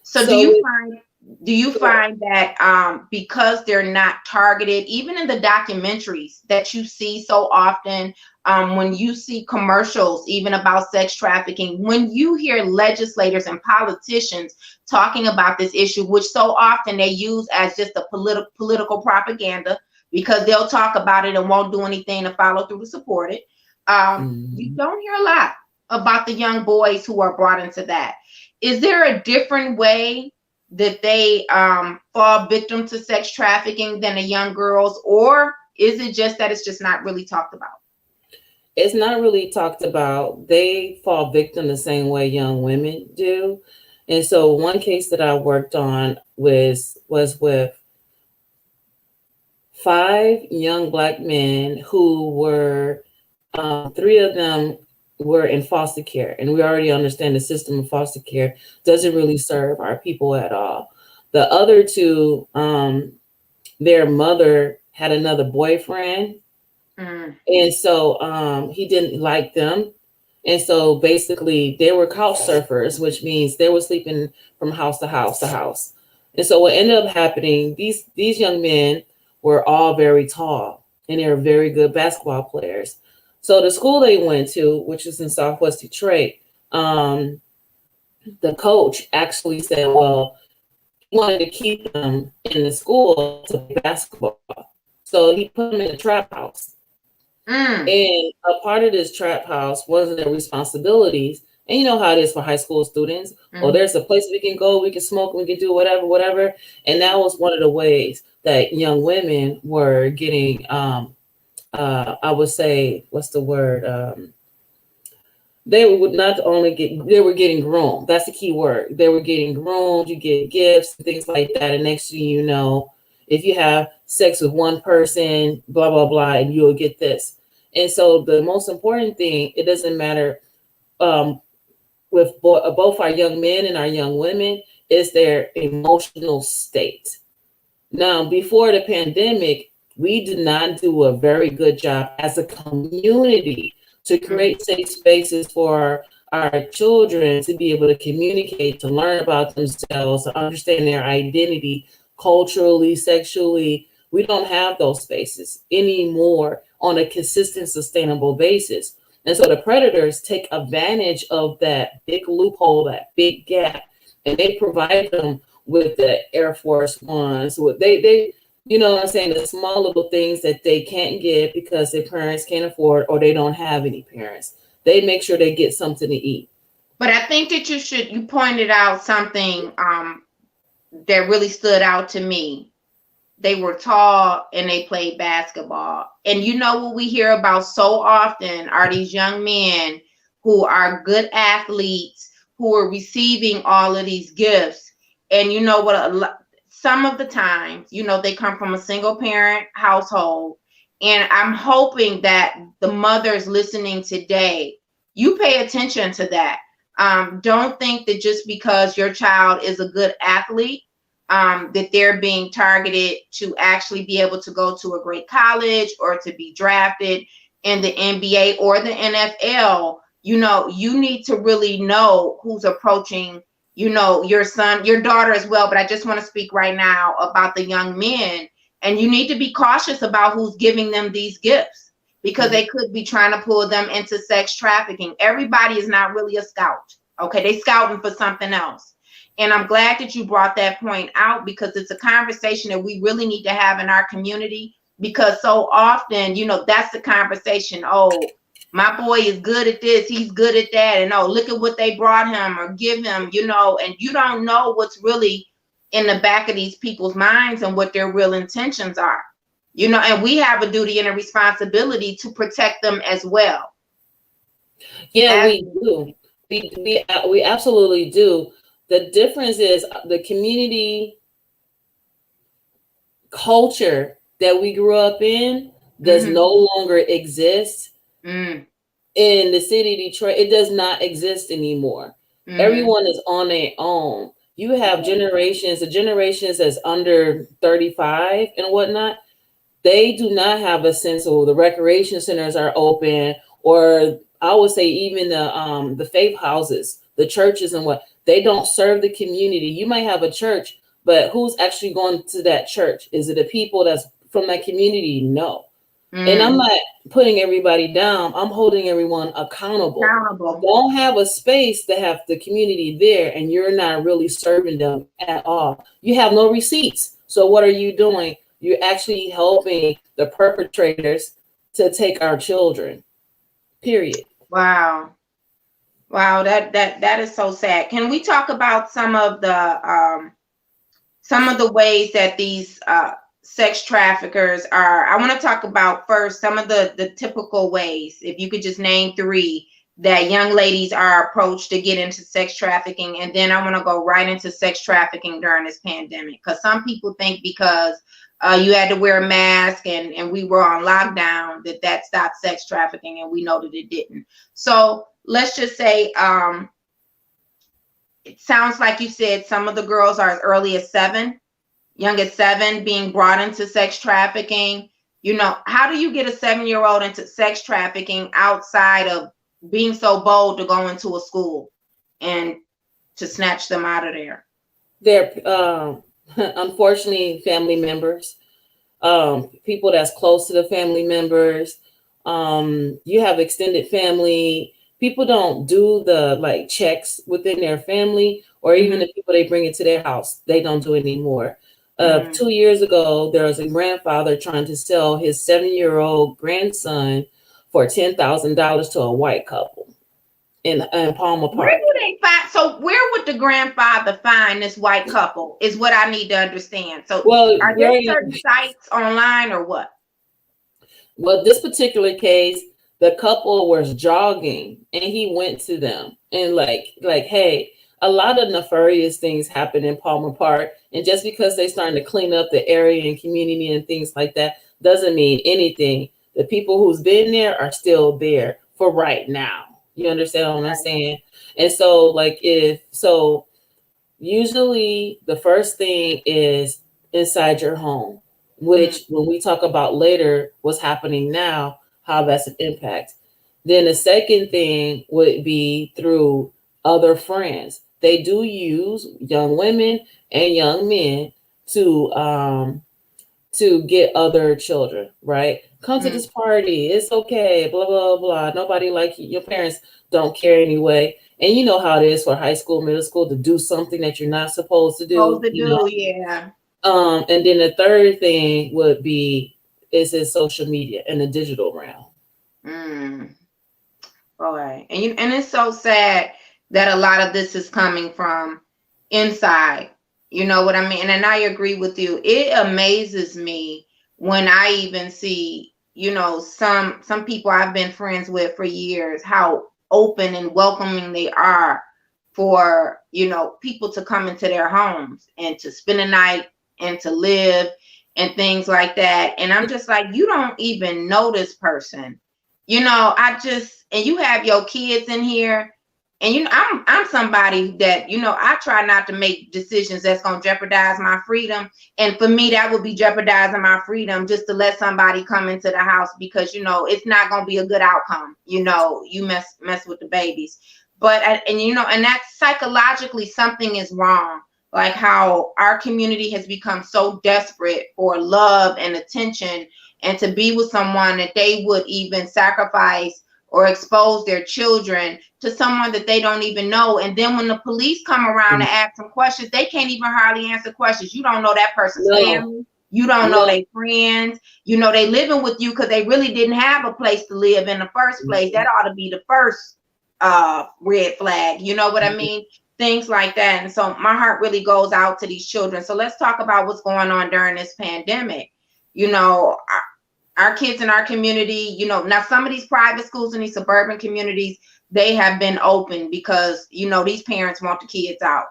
So do you find that because they're not targeted, even in the documentaries that you see so often, when you see commercials even about sex trafficking, when you hear legislators and politicians talking about this issue, which so often they use as just a political propaganda, because they'll talk about it and won't do anything to follow through to support it, you don't hear a lot about the young boys who are brought into that. Is there a different way that they fall victim to sex trafficking than the young girls, or is it just that it's just not really talked about?
It's not really talked about. They fall victim the same way young women do. And so one case that I worked on was with 5 young Black men who were, 3 of them were in foster care. And we already understand the system of foster care doesn't really serve our people at all. The other 2, their mother had another boyfriend. And so he didn't like them. And so basically they were couch surfers, which means they were sleeping from house to house to house. And so what ended up happening, these young men were all very tall, and they were very good basketball players. So the school they went to, which is in Southwest Detroit, the coach actually said, well, he wanted to keep them in the school to play basketball. So he put them in a trap house. And a part of this trap house wasn't their responsibilities. And you know how it is for high school students. Well, there's a place we can go, we can smoke, we can do whatever. And that was one of the ways that young women were getting, I would say, what's the word? They would not only they were getting groomed. That's the key word. They were getting groomed. You get gifts, things like that. And next thing you know, if you have sex with one person, blah, blah, blah, and you'll get this. And so the most important thing, it doesn't matter with both our young men and our young women, is their emotional state. Now, before the pandemic, we did not do a very good job as a community to create safe spaces for our children to be able to communicate, to learn about themselves, to understand their identity culturally, sexually. We don't have those spaces anymore on a consistent, sustainable basis. And so the predators take advantage of that big loophole, that big gap, and they provide them with the Air Force Ones. They you know what I'm saying, the small little things that they can't get because their parents can't afford, or they don't have any parents. They make sure they get something to eat.
But I think that you pointed out something that really stood out to me. They were tall and they played basketball. And you know what we hear about so often are these young men who are good athletes, who are receiving all of these gifts. And you know what, some of the times, you know, they come from a single parent household. And I'm hoping that the mothers listening today, you pay attention to that. Don't think that just because your child is a good athlete, that they're being targeted to actually be able to go to a great college or to be drafted in the NBA or the NFL. You know, you need to really know who's approaching, you know, your son, your daughter as well. But I just want to speak right now about the young men. And you need to be cautious about who's giving them these gifts, because they could be trying to pull them into sex trafficking. Everybody is not really a scout. Okay, they scouting for something else. And I'm glad that you brought that point out, because it's a conversation that we really need to have in our community, because so often, that's the conversation. Oh, my boy is good at this, he's good at that, and oh, look at what they brought him or give him, and you don't know what's really in the back of these people's minds and what their real intentions are. And we have a duty and a responsibility to protect them as well.
Yeah, we do. We absolutely do. The difference is the community culture that we grew up in does no longer exist in the city of Detroit. It does not exist anymore. Everyone is on their own. You have generations, the generations that's under 35 and whatnot, they do not have a sense of the recreation centers are open, or I would say even the faith houses, the churches and what, they don't serve the community. You might have a church, but who's actually going to that church? Is it the people that's from that community? No. And I'm not putting everybody down. I'm holding everyone accountable. Don't have a space to have the community there and you're not really serving them at all. You have no receipts. So what are you doing? You're actually helping the perpetrators to take our children. Period. Wow,
that is so sad. Can we talk about some of the ways that these sex traffickers are? I want to talk about first some of the typical ways, if you could just name 3 that young ladies are approached to get into sex trafficking, and then I want to go right into sex trafficking during this pandemic, because some people think because you had to wear a mask and we were on lockdown that stopped sex trafficking, and we know that it didn't. So let's just say it sounds like you said some of the girls are as early as 7, young as 7, being brought into sex trafficking. How do you get a 7-year-old into sex trafficking outside of being so bold to go into a school and to snatch them out of there?
They're unfortunately family members, people that's close to the family members. You have extended family. People don't do the checks within their family, or even the people they bring into their house. They don't do it anymore. 2 years ago, there was a grandfather trying to sell his 7-year-old grandson for $10,000 to a white couple in Palmer Park.
Where do they find? So where would the grandfather find this white couple? Is what I need to understand. So, are there certain sites online or what?
Well, this particular case, the couple was jogging and he went to them and like, hey, a lot of nefarious things happen in Palmer Park. And just because they're starting to clean up the area and community and things like that doesn't mean anything. The people who's been there are still there for right now. You understand what I'm saying? And so usually the first thing is inside your home, which when we talk about later what's happening now, how that's an impact. Then the second thing would be through other friends. They do use young women and young men to get other children, right? Come to this party. It's okay. Blah, blah, blah. Nobody like you. Your parents don't care anyway. And you know how it is for high school, middle school to do something that you're not supposed to do.
Yeah.
And then the third thing would be is in social media and the digital realm.
All right. And it's so sad that a lot of this is coming from inside. You know what I mean? And I agree with you. It amazes me when I even see, some people I've been friends with for years, how open and welcoming they are for, people to come into their homes and to spend a night and to live and things like that. And I'm just like, you don't even know this person. And you have your kids in here. And I'm somebody that, I try not to make decisions that's going to jeopardize my freedom. And for me, that would be jeopardizing my freedom just to let somebody come into the house, because, it's not going to be a good outcome. You mess with the babies. But, and that's psychologically something is wrong. Like how our community has become so desperate for love and attention and to be with someone that they would even sacrifice or expose their children to someone that they don't even know. And then when the police come around and ask them questions, they can't even hardly answer questions. You don't know that person's family. You don't know their friends. You know, they living with you because they really didn't have a place to live in the first place. That ought to be the first red flag. You know what I mean? Things like that. And so my heart really goes out to these children. So let's talk about what's going on during this pandemic. You know, our kids in our community, you know, now some of these private schools in these suburban communities, they have been open because, you know, these parents want the kids out.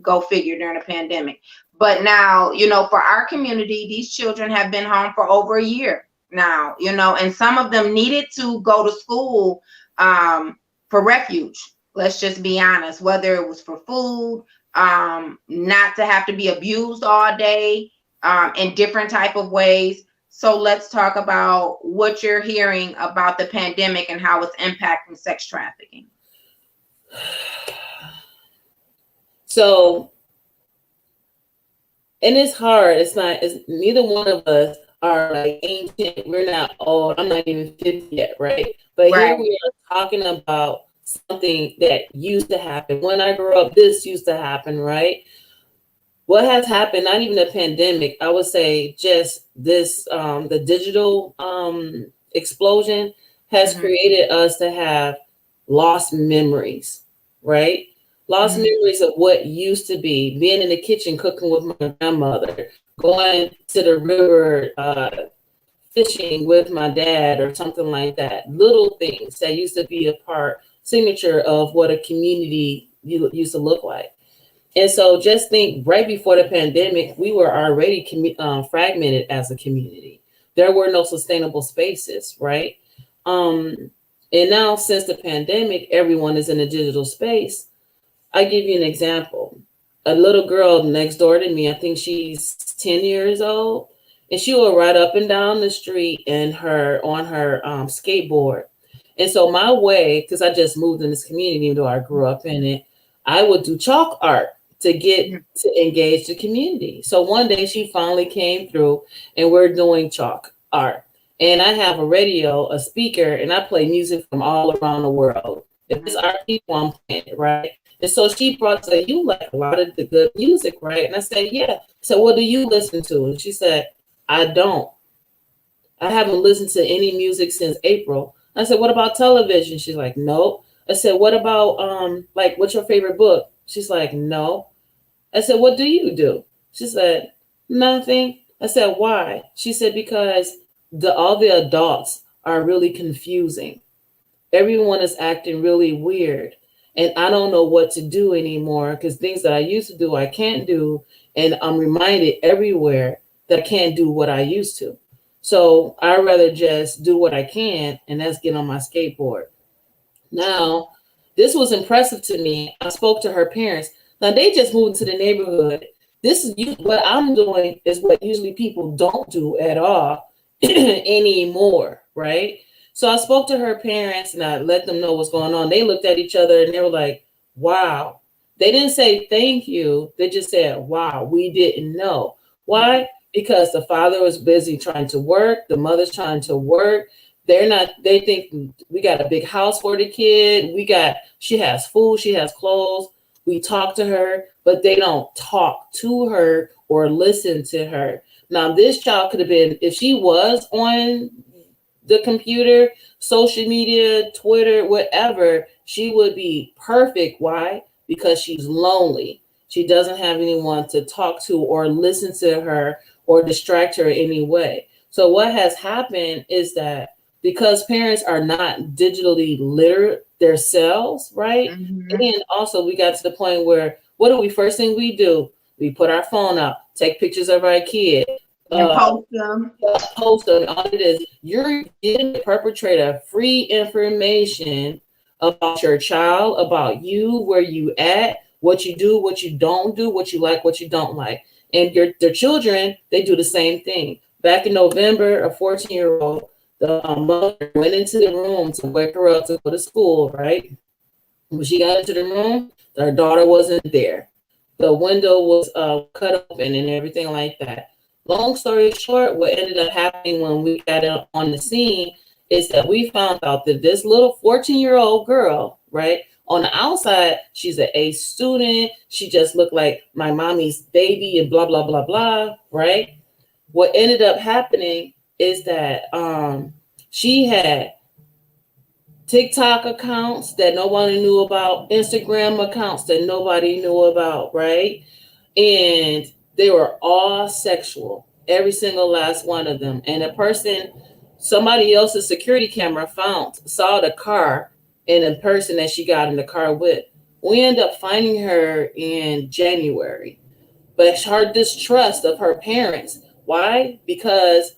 Go figure, during the pandemic. But now, you know, for our community, these children have been home for over a year now, you know, and some of them needed to go to school for refuge. Let's just be honest, whether it was for food, not to have to be abused all day, in different type of ways. So let's talk about what you're hearing about the pandemic and how it's impacting sex trafficking.
So, and it's hard. It's neither one of us are like ancient. We're not old. I'm not even 50 yet, right? But here we are talking about something that used to happen. When I grew up, this used to happen, right? What has happened, not even a pandemic, I would say just this, the digital explosion has created us to have lost memories, right? Lost memories of what used to be, being in the kitchen cooking with my grandmother, going to the river, fishing with my dad or something like that. Little things that used to be a signature of what a community used to look like. And so just think, right before the pandemic, we were already fragmented as a community. There were no sustainable spaces, right? And now since the pandemic, everyone is in a digital space. I give you an example. A little girl next door to me, I think she's 10 years old, and she will ride up and down the street on her skateboard. And so my way, because I just moved in this community, even though I grew up in it, I would do chalk art to get to engage the community. So one day she finally came through and we're doing chalk art. And I have a radio, a speaker, and I play music from all around the world. If it's our people, I'm playing it, right? And so she brought to, you like a lot of the good music, right? And I said, yeah. So what do you listen to? And she said, I don't. I haven't listened to any music since April. I said, what about television? She's like, no. I said, what about, like, what's your favorite book? She's like, no. I said, what do you do? She said, nothing. I said, why? She said, because all the adults are really confusing. Everyone is acting really weird. And I don't know what to do anymore because things that I used to do, I can't do. And I'm reminded everywhere that I can't do what I used to. So I'd rather just do what I can, and that's get on my skateboard. Now, this was impressive to me. I spoke to her parents. Now, they just moved into the neighborhood. What I'm doing is what usually people don't do at all anymore, right? So I spoke to her parents and I let them know what's going on. They looked at each other and they were like, wow. They didn't say thank you. They just said, wow, we didn't know. Why? Because the father was busy trying to work. The mother's trying to work. They think we got a big house for the kid. She has food, she has clothes. We talk to her, but they don't talk to her or listen to her. Now, this child could have been, if she was on the computer, social media, Twitter, whatever, she would be perfect. Why? Because she's lonely. She doesn't have anyone to talk to or listen to her or distract her in any way. So what has happened is that because parents are not digitally literate themselves, right? And also we got to the point where first thing we do? We put our phone out, take pictures of our kid,
and post them.
All it is, you're giving the perpetrator free information about your child, about you, where you at, what you do, what you don't do, what you like, what you don't like. And their children, they do the same thing. Back in November, a 14-year-old, the mother went into the room to wake her up to go to school, right? When she got into the room, her daughter wasn't there. The window was cut open and everything like that. Long story short, what ended up happening when we got on the scene is that we found out that this little 14-year-old girl, right, on the outside, she's an A student. She just looked like my mommy's baby and blah, blah, blah, blah, right? What ended up happening is that she had TikTok accounts that nobody knew about, Instagram accounts that nobody knew about, right? And they were all sexual, every single last one of them. And a person, somebody else's security camera saw the car and the person that she got in the car with. We ended up finding her in January. But her distrust of her parents. Why? Because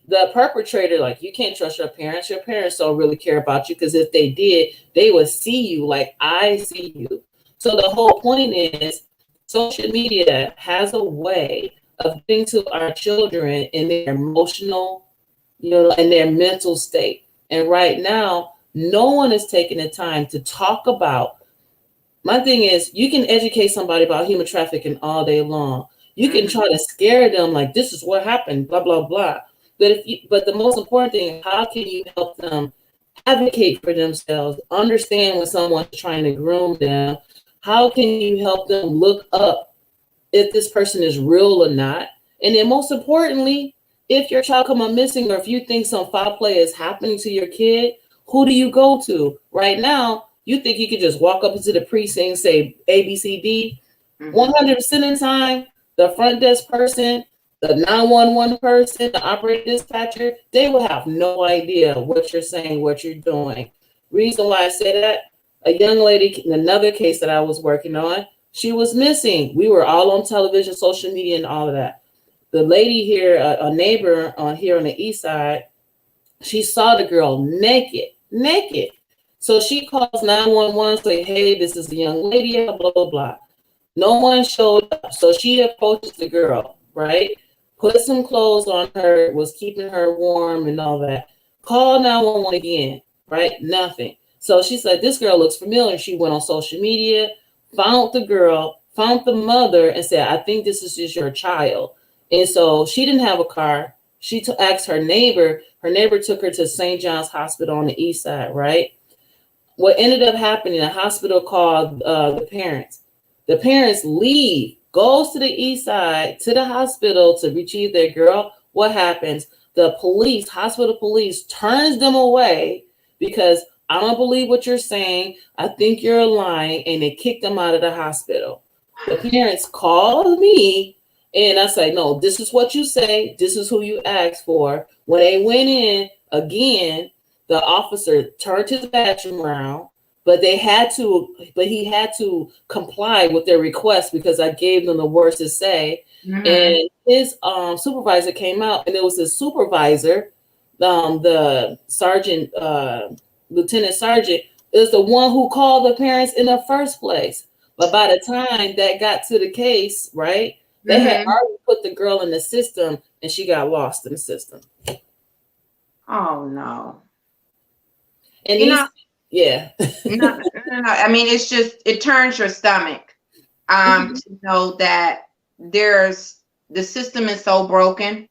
the perpetrator, like, you can't trust your parents. Your parents don't really care about you, because if they did, they would see you like I see you. So the whole point is, social media has a way of getting to our children in their emotional, in their mental state. And right now, no one is taking the time to talk about. My thing is, you can educate somebody about human trafficking all day long. You can try to scare them like, this is what happened, blah, blah, blah. But the most important thing, how can you help them advocate for themselves, understand when someone's trying to groom them? How can you help them look up if this person is real or not? And then most importantly, if your child come up missing, or if you think some foul play is happening to your kid, who do you go to? Right now, you think you could just walk up into the precinct, say ABCD. 100% of the time, the front desk person, the 911 person, the operator dispatcher, they will have no idea what you're saying, what you're doing. Reason why I say that, a young lady in another case that I was working on, she was missing. We were all on television, social media, and all of that. The lady here, a neighbor here on the east side, she saw the girl naked. So she calls 911, say, hey, this is the young lady, blah, blah, blah. No one showed up. So she approaches the girl, right? Put some clothes on her, was keeping her warm and all that. Call 911 again, right? Nothing. So she said, this girl looks familiar. She went on social media, found the girl, found the mother, and said, I think this is just your child. And so she didn't have a car. She asked her neighbor. Her neighbor took her to St. John's Hospital on the east side, right? What ended up happening, the hospital called the parents. The parents leave, goes to the east side, to the hospital to retrieve their girl. What happens? The police, hospital police, turns them away because I don't believe what you're saying. I think you're lying, and they kick them out of the hospital. The parents called me, and I say, no, this is what you say. This is who you asked for. When they went in again, the officer turned his bathroom around, but he had to comply with their request because I gave them the words to say. And his supervisor came out, and it was his supervisor, the sergeant, lieutenant sergeant, is the one who called the parents in the first place. But by the time that got to the case, right, they had already put the girl in the system, and she got lost in the system.
Oh no.
And yeah.
No. I mean, it's just, it turns your stomach to know that the system is so broken.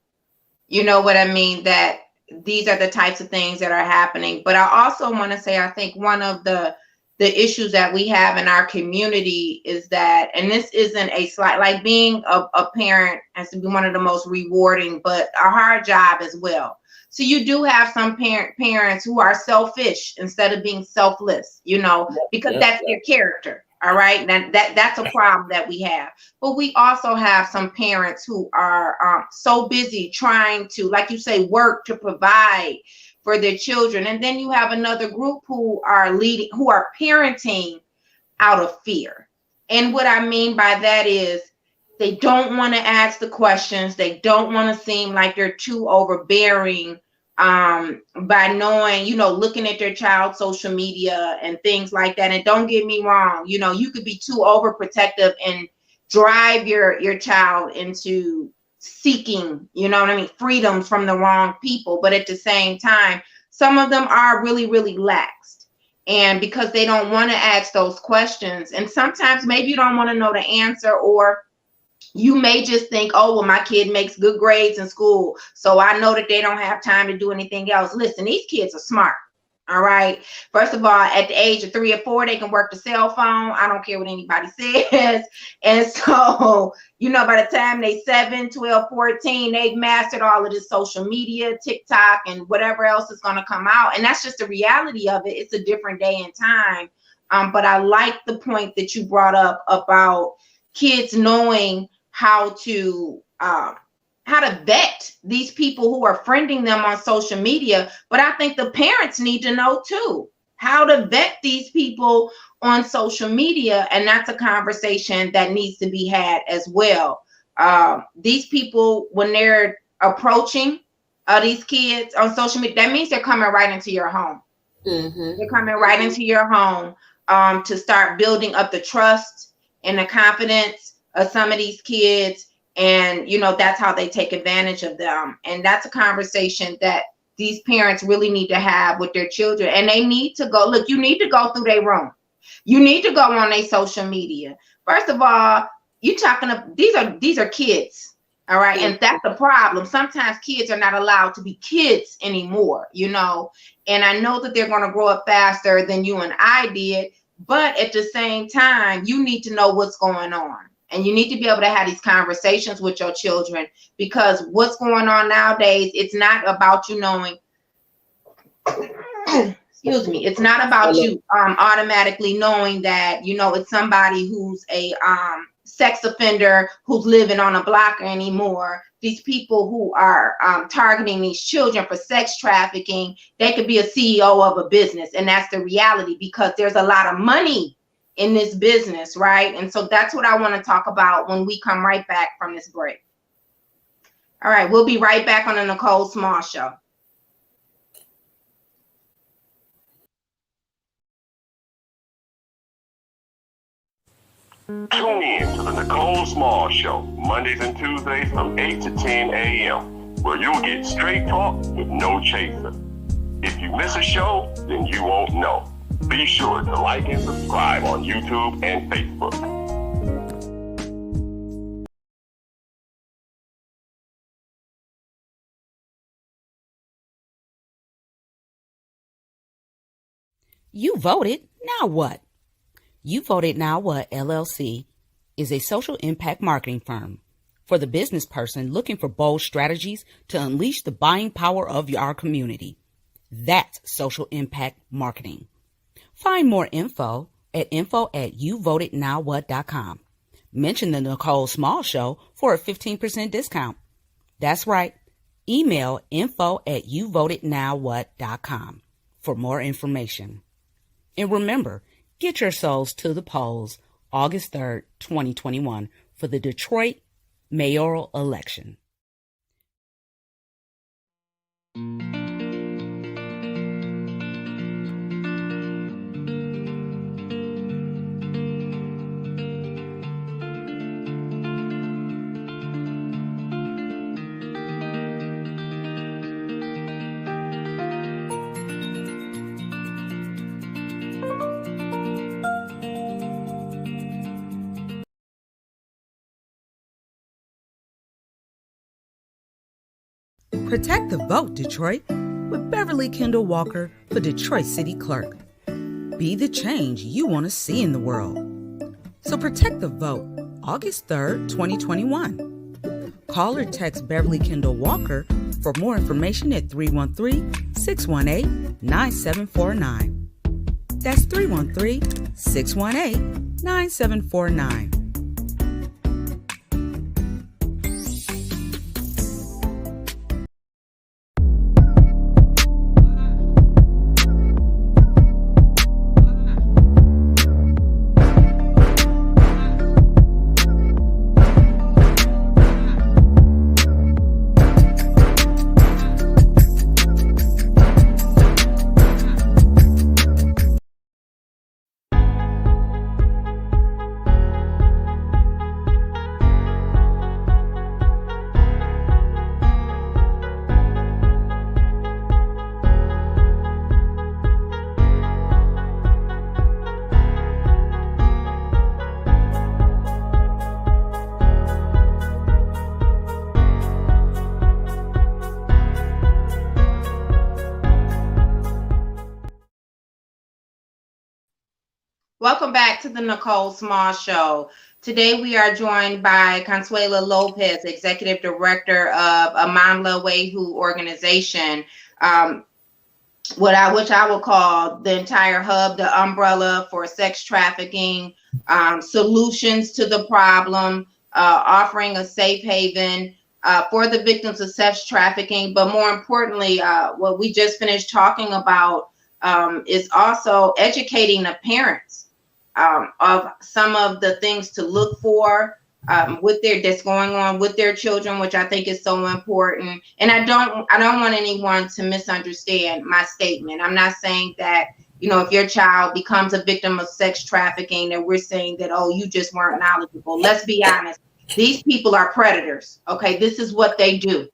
You know what I mean? That these are the types of things that are happening. But I also want to say, I think one of the issues that we have in our community is that, and this isn't a slight, like being a parent has to be one of the most rewarding, but a hard job as well. So you do have some parents who are selfish instead of being selfless, because that's their character. All right. That's a problem that we have. But we also have some parents who are so busy trying to, like you say, work to provide for their children. And then you have another group who are parenting out of fear. And what I mean by that is they don't want to ask the questions. They don't want to seem like they're too overbearing by knowing, looking at their child's social media and things like that. And don't get me wrong, you could be too overprotective and drive your child into seeking, freedoms from the wrong people. But at the same time, some of them are really, really laxed. And because they don't want to ask those questions, and sometimes maybe you don't want to know the answer, or You may just think, oh, well, my kid makes good grades in school, so I know that they don't have time to do anything else. Listen, these kids are smart. All right. First of all, at the age of 3 or 4, they can work the cell phone. I don't care what anybody says. And so, by the time they 7, 12, 14, they've mastered all of this social media, TikTok, and whatever else is going to come out. And that's just the reality of it. It's a different day and time. But I like the point that you brought up about kids knowing how to vet these people who are friending them on social media. But I think the parents need to know too, how to vet these people on social media. And that's a conversation that needs to be had as well. These people, when they're approaching these kids on social media, that means they're coming right into your home. Mm-hmm. They're coming right into your home to start building up the trust and the confidence of some of these kids. And, that's how they take advantage of them. And that's a conversation that these parents really need to have with their children. And they need to go, look, you need to go through their room. You need to go on their social media. First of all, these are kids. All right. And that's the problem. Sometimes kids are not allowed to be kids anymore, and I know that they're going to grow up faster than you and I did. But at the same time, you need to know what's going on. And you need to be able to have these conversations with your children, because what's going on nowadays, it's not about you knowing, excuse me, it's not about you automatically knowing that, it's somebody who's a sex offender who's living on a block anymore. These people who are targeting these children for sex trafficking, they could be a CEO of a business. And that's the reality, because there's a lot of money in this business, right? And so that's what I want to talk about when we come right back from this break. All right, we'll be right back on the Nicole Small Show.
Tune in to the Nicole Small Show, Mondays and Tuesdays from 8 to 10 a.m., where you'll get straight talk with no chaser. If you miss a show, then you won't know. Be sure to like and subscribe on YouTube and Facebook.
You voted, now what? You Voted Now What LLC is a social impact marketing firm for the business person looking for bold strategies to unleash the buying power of our community. That's social impact marketing. Find more info at info@youvotednowwhat.com. Mention the Nicole Small Show for a 15% discount. That's right. Email info@youvotednowwhat.com for more information. And remember, get your souls to the polls August 3rd, 2021 for the Detroit mayoral election. Protect the vote, Detroit, with Beverly Kendall Walker for Detroit City Clerk. Be the change you want to see in the world. So protect the vote, August 3rd, 2021. Call or text Beverly Kendall Walker for more information at 313-618-9749. That's 313-618-9749.
Welcome back to the Nicole Small Show. Today we are joined by Consuela Lopez, Executive Director of Amandla Wehu organization, which I would call the entire hub, the umbrella for sex trafficking, solutions to the problem, offering a safe haven for the victims of sex trafficking. But more importantly, what we just finished talking about is also educating the parents of some of the things to look for that's going on with their children, which I think is so important. And I don't want anyone to misunderstand my statement. I'm not saying that, if your child becomes a victim of sex trafficking, that we're saying that, oh, you just weren't knowledgeable. Let's be honest. These people are predators. Okay, this is what they do.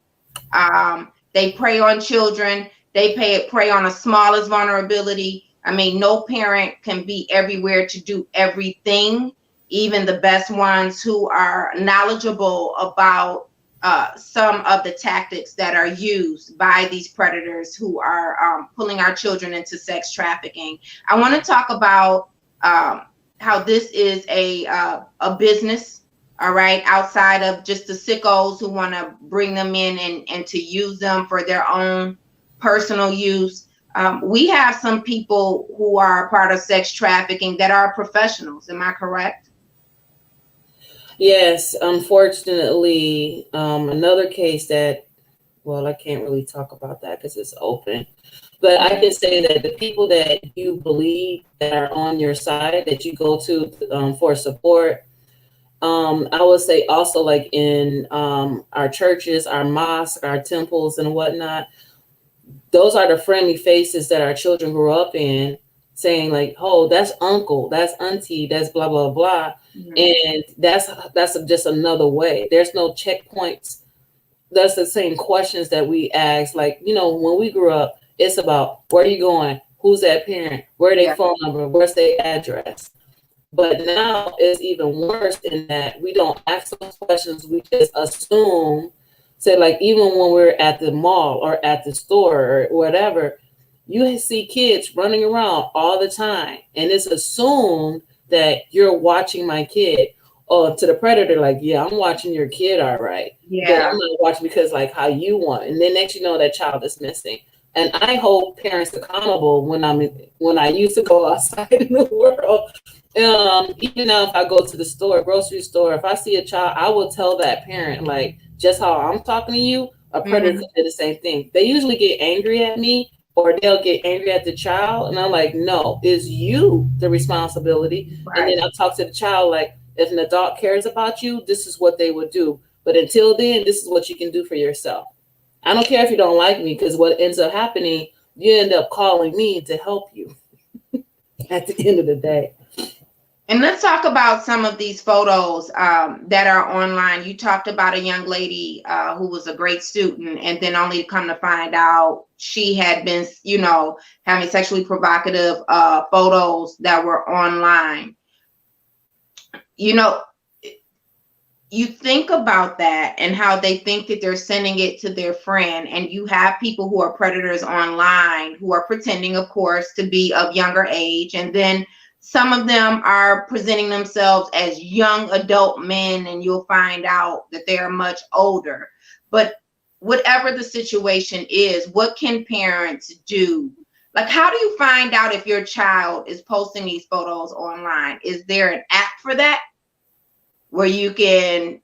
They prey on children. They prey on the smallest vulnerability. I mean, no parent can be everywhere to do everything. Even the best ones who are knowledgeable about some of the tactics that are used by these predators who are pulling our children into sex trafficking. I want to talk about how this is a business. All right, outside of just the sickos who want to bring them in and to use them for their own personal use. We have some people who are part of sex trafficking that are professionals. Am I correct?
Yes, unfortunately, another case that, well, I can't really talk about that because it's open. But I can say that the people that you believe that are on your side, that you go to for support, I would say also like in our churches, our mosques, our temples and whatnot, those are the friendly faces that our children grew up in, saying like, oh, that's uncle, that's auntie, that's blah, blah, blah. Mm-hmm. And that's just another way. There's no checkpoints. That's the same questions that we ask. Like, when we grew up, it's about where are you going? Who's that parent? Where their phone number? Where's their address? But now it's even worse in that we don't ask those questions. We just assume. So like even when we're at the mall or at the store or whatever, you see kids running around all the time. And it's assumed that you're watching my kid. Or to the predator, like, yeah, I'm watching your kid, all right. Yeah. But I'm not watching because like how you want. And then next that child is missing. And I hold parents accountable when I used to go outside in the world. Even now, if I go to the store, grocery store, if I see a child, I will tell that parent, like, just how I'm talking to you, a predator did the same thing. They usually get angry at me or they'll get angry at the child. And I'm like, no, it's you the responsibility. Right. And then I'll talk to the child, like, if an adult cares about you, this is what they would do. But until then, this is what you can do for yourself. I don't care if you don't like me, because what ends up happening, you end up calling me to help you at the end of the day.
And let's talk about some of these photos that are online. You talked about a young lady who was a great student, and then only to come to find out she had been, having sexually provocative photos that were online. You think about that and how they think that they're sending it to their friend, and you have people who are predators online who are pretending, of course, to be of younger age, and then some of them are presenting themselves as young adult men, and you'll find out that they are much older. But whatever the situation is, what can parents do? Like, how do you find out if your child is posting these photos online? Is there an app for that, where you can,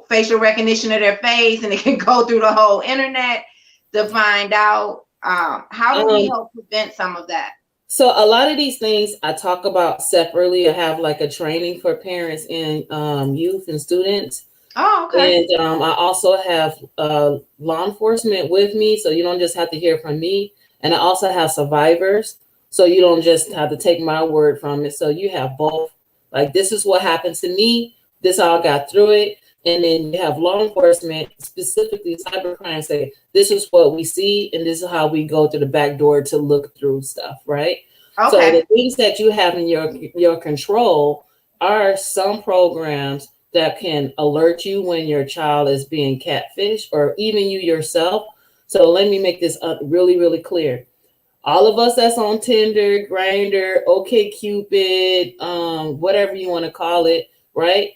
facial recognition of their face, and it can go through the whole internet to find out? How do we help prevent some of that?
So a lot of these things I talk about separately. I have like a training for parents and youth and students.
Oh, okay.
And I also have law enforcement with me, so you don't just have to hear from me. And I also have survivors, so you don't just have to take my word from it. So you have both. Like, this is what happened to me. This all got through it. And then you have law enforcement, specifically cybercrime, say, this is what we see, and this is how we go to the back door to look through stuff, right? Okay. So the things that you have in your control are some programs that can alert you when your child is being catfished, or even you yourself. So let me make this really, really clear. All of us that's on Tinder, Grindr, OkCupid, whatever you want to call it, right?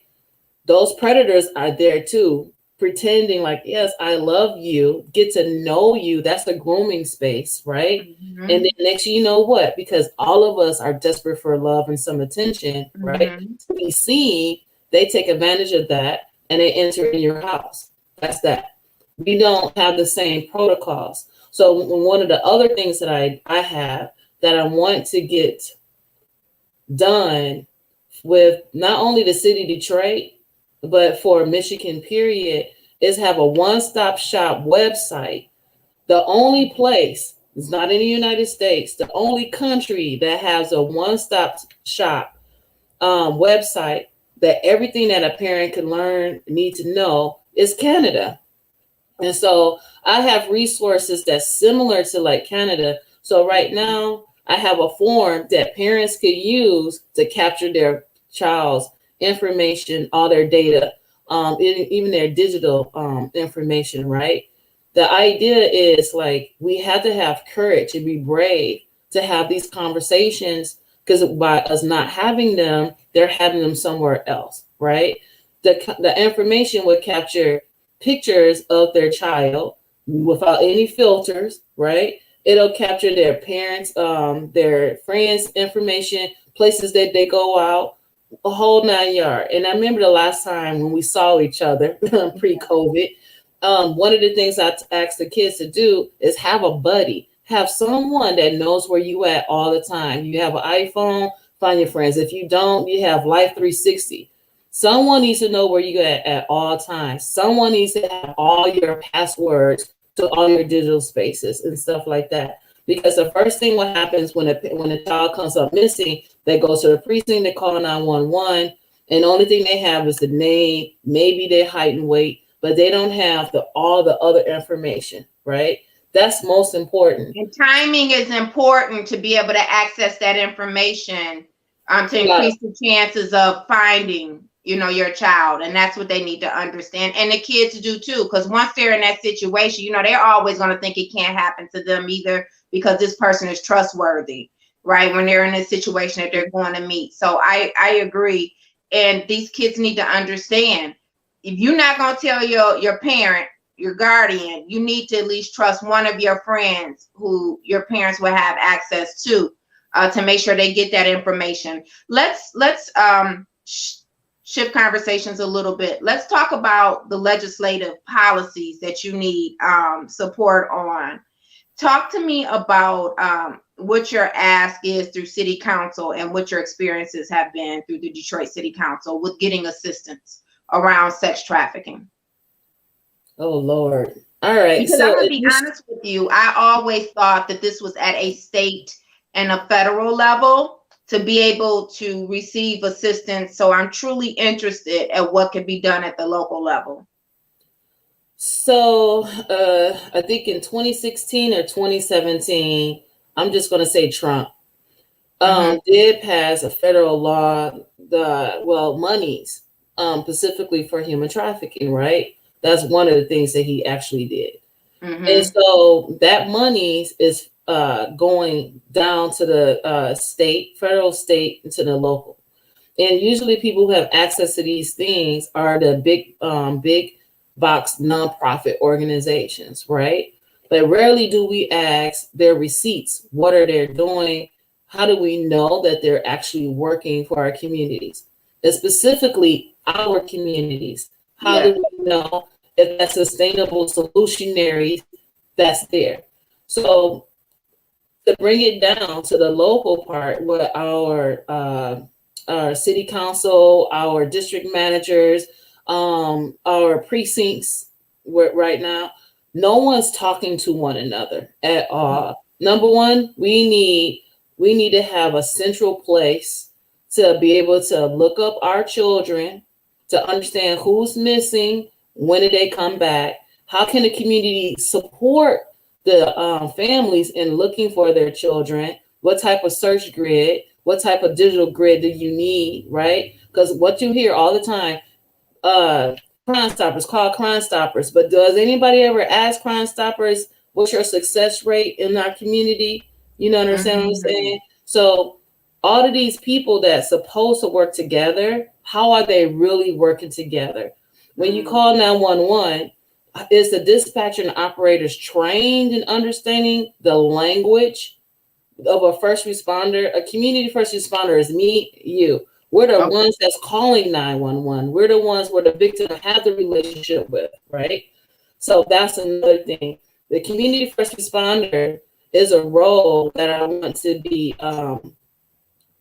Those predators are there too, pretending like, yes, I love you, get to know you. That's the grooming space, right?
Mm-hmm.
And then next you know what? Because all of us are desperate for love and some attention, right?
Mm-hmm.
To be seen, they take advantage of that and they enter in your house. That's that. We don't have the same protocols. So one of the other things that I have that I want to get done with not only the city of Detroit, but for Michigan, period, is have a one-stop shop website. The only place, it's not in the United States, the only country that has a one-stop shop website that everything that a parent can learn, need to know is Canada. And so I have resources that's similar to like Canada. So right now I have a form that parents could use to capture their child's information, all their data, even their digital information, right? The idea is like we have to have courage and be brave to have these conversations, because by us not having them, they're having them somewhere else, right? The information would capture pictures of their child without any filters, right? It'll capture their parents, their friends' information, places that they go out, a whole 9 yards. And I remember the last time when we saw each other pre-COVID, one of the things I asked the kids to do is have a buddy, have someone that knows where you at all the time. You have an iPhone, find your friends. If you don't, you have Life 360. Someone needs to know where you at all times. Someone needs to have all your passwords to all your digital spaces and stuff like that. Because the first thing what happens when a child comes up missing, they go to the precinct, they call 911, and the only thing they have is the name, maybe their height and weight, but they don't have all the other information, right? That's most important.
And timing is important to be able to access that information to increase the chances of finding, your child. And that's what they need to understand. And the kids do too, because once they're in that situation, they're always going to think it can't happen to them either, because this person is trustworthy, right? When they're in a situation that they're going to meet. So I agree. And these kids need to understand, if you're not going to tell your parent, your guardian, you need to at least trust one of your friends who your parents will have access to make sure they get that information. Let's shift conversations a little bit. Let's talk about the legislative policies that you need support on. Talk to me about what your ask is through City Council and what your experiences have been through the Detroit City Council with getting assistance around sex trafficking.
Oh, Lord. All right.
Because I'm going to be honest with you, I always thought that this was at a state and a federal level to be able to receive assistance. So I'm truly interested at what could be done at the local level.
So I think in 2016 or 2017, I'm just going to say Trump did pass a federal law, monies specifically for human trafficking, right? That's one of the things that he actually did. And so that money is going down to the federal, state, and to the local. And usually people who have access to these things are the big box nonprofit organizations, right? But rarely do we ask their receipts. What are they doing? How do we know that they're actually working for our communities? And specifically our communities. How do we know if that's sustainable solutionary that's there? So to bring it down to the local part, where our city council, our district managers, our precincts, right now, no one's talking to one another at all. Number one, we need to have a central place to be able to look up our children, to understand who's missing, when did they come back, how can the community support the families in looking for their children, what type of search grid, what type of digital grid do you need, right? Because what you hear all the time, Crime Stoppers, call Crime Stoppers, but does anybody ever ask Crime Stoppers what's your success rate in our community? You know, understand what I'm saying? So all of these people that's supposed to work together, how are they really working together? When you call 911, is the dispatcher and operators trained in understanding the language of a first responder? A community first responder is me, you. We're the ones that's calling 911. We're the ones where the victim have the relationship with, right? So that's another thing. The community first responder is a role that I want to be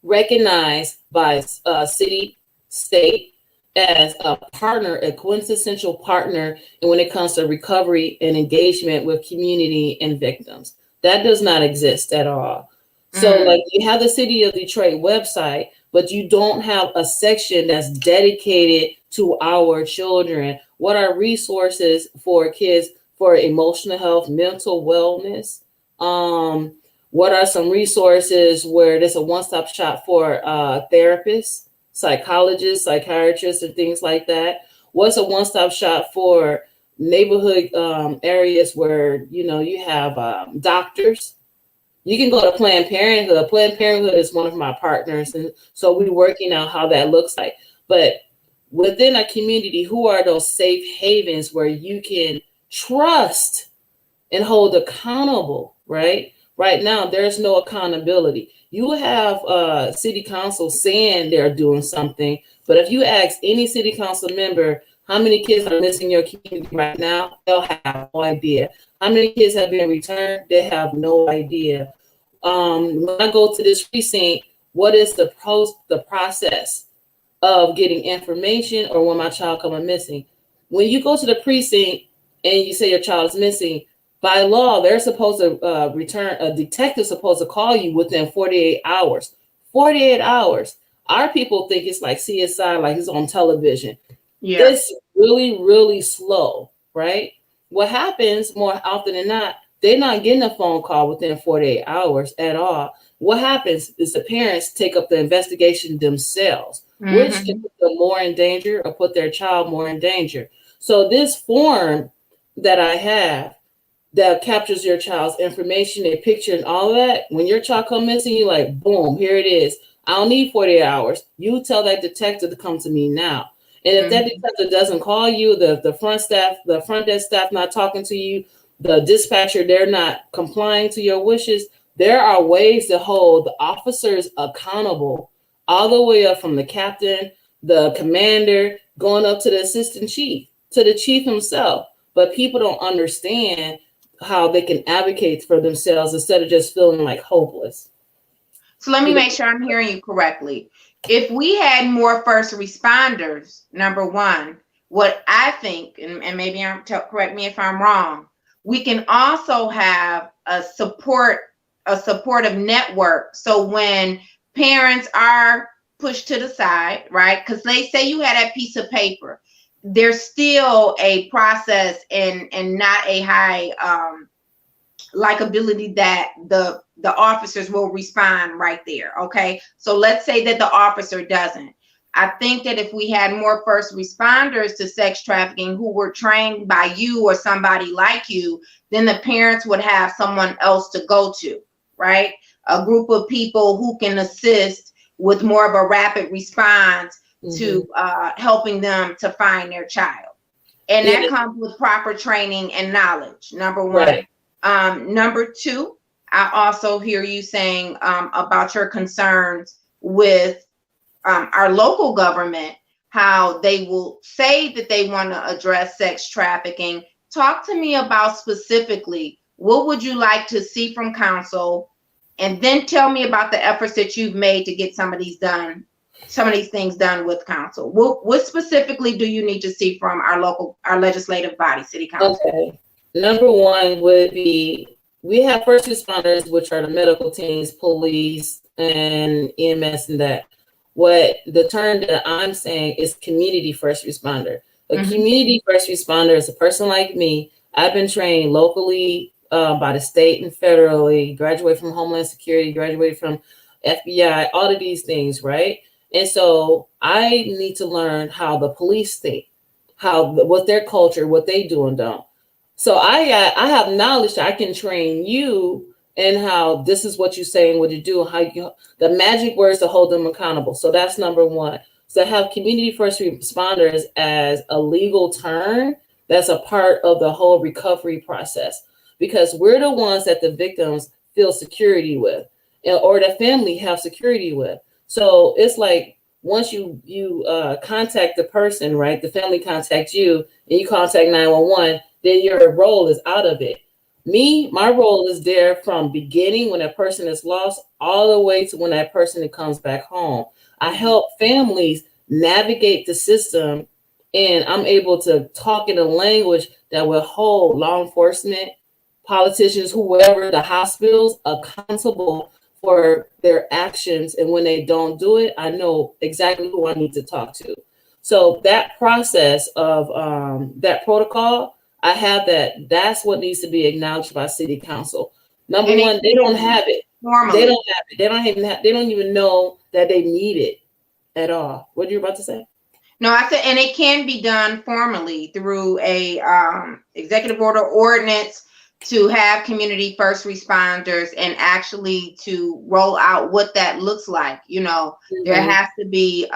recognized by city, state, as a partner, a quintessential partner, and when it comes to recovery and engagement with community and victims. That does not exist at all. So like you have the City of Detroit website, but you don't have a section that's dedicated to our children. What are resources for kids for emotional health, mental wellness? What are some resources where there's a one-stop shop for therapists, psychologists, psychiatrists, and things like that? What's a one-stop shop for neighborhood areas where, you know, you have doctors? You can go to Planned Parenthood. Planned Parenthood is one of my partners, and so we're working out how that looks like. But within a community, who are those safe havens where you can trust and hold accountable, right? Right now, there's no accountability. You have city council saying they're doing something, but if you ask any city council member how many kids are missing your community right now, they'll have no idea. How many kids have been returned? They have no idea. When I go to this precinct, what is the process of getting information or when my child coming missing? When you go to the precinct and you say your child is missing, by law, they're supposed to return, a detective supposed to call you within 48 hours. 48 hours. Our people think it's like CSI, like it's on television. Yeah. It's really, really slow, right? What happens more often than not, they're not getting a phone call within 48 hours at all. What happens is the parents take up the investigation themselves, which can put them more in danger or put their child more in danger. So this form that I have that captures your child's information, their picture and all of that, when your child come missing, you're like, boom, here it is. I don't need 48 hours. You tell that detective to come to me now. And if that detective doesn't call you, the front desk staff not talking to you, the dispatcher, they're not complying to your wishes, there are ways to hold the officers accountable, all the way up from the captain, the commander, going up to the assistant chief, to the chief himself. But people don't understand how they can advocate for themselves instead of just feeling like hopeless.
So let me make sure I'm hearing you correctly. If we had more first responders, number one, what I think, and maybe correct me if I'm wrong, we can also have a supportive network. So when parents are pushed to the side, right? Because they say you had that piece of paper, there's still a process and not a high likability that the officers will respond right there. Okay, so let's say that the officer doesn't. I think that if we had more first responders to sex trafficking who were trained by you or somebody like you, then the parents would have someone else to go to, right? A group of people who can assist with more of a rapid response to helping them to find their child. And that comes with proper training and knowledge, number one. Right. Number two, I also hear you saying about your concerns with our local government, how they will say that they want to address sex trafficking. Talk to me about specifically, what would you like to see from council? And then tell me about the efforts that you've made to get some of these things done with council. What specifically do you need to see from our legislative body, city council?
Okay. Number one would be, we have first responders, which are the medical teams, police, and EMS and that. What the term that I'm saying is community first responder. A community first responder is a person like me. I've been trained locally by the state and federally, graduated from Homeland Security, graduated from FBI, all of these things, right? And so I need to learn how the police think, what their culture, what they do and don't. So I have knowledge that I can train you and how this is what you're saying, what you do, how you, the magic words to hold them accountable. So that's number one. So have community first responders as a legal term that's a part of the whole recovery process, because we're the ones that the victims feel security with, or the family have security with. So it's like once you contact the person, right? The family contacts you and you contact 911, then your role is out of it. My role is there from beginning when a person is lost all the way to when that person comes back home. I help families navigate the system, and I'm able to talk in a language that will hold law enforcement, politicians, whoever, the hospitals accountable for their actions. And when they don't do it, I know exactly who I need to talk to. So that process of that protocol, I have that. That's what needs to be acknowledged by city council. Number one, they don't have it. Normally. They don't have it. They don't even know that they need it at all. What are you about to say?
No, I said, and it can be done formally through a executive order ordinance to have community first responders and actually to roll out what that looks like. You know, there has to be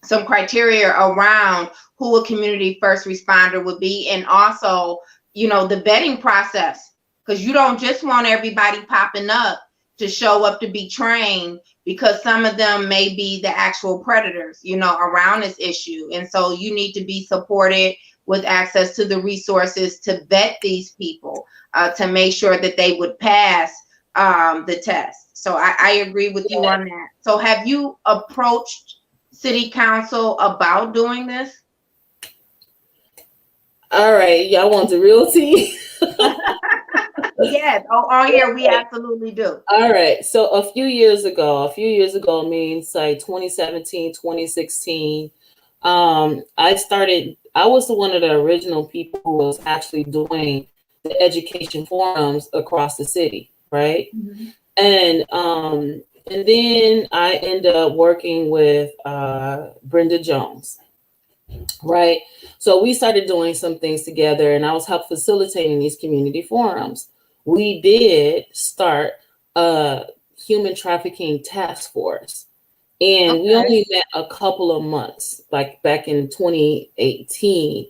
some criteria around who a community first responder would be, and also, you know, the vetting process, because you don't just want everybody popping up to show up to be trained, because some of them may be the actual predators, you know, around this issue. And so you need to be supported with access to the resources to vet these people, to make sure that they would pass the test. So I agree with you on that. So have you approached city council about doing this?
All right, y'all want the real tea?
Yes. Oh yeah, we absolutely do.
All right. So a few years ago means like 2017, 2016, I was one of the original people who was actually doing the education forums across the city, right? Mm-hmm. And then I ended up working with Brenda Jones, right? So we started doing some things together, and I was help facilitating these community forums. We did start a human trafficking task force, and we only met a couple of months, like back in 2018.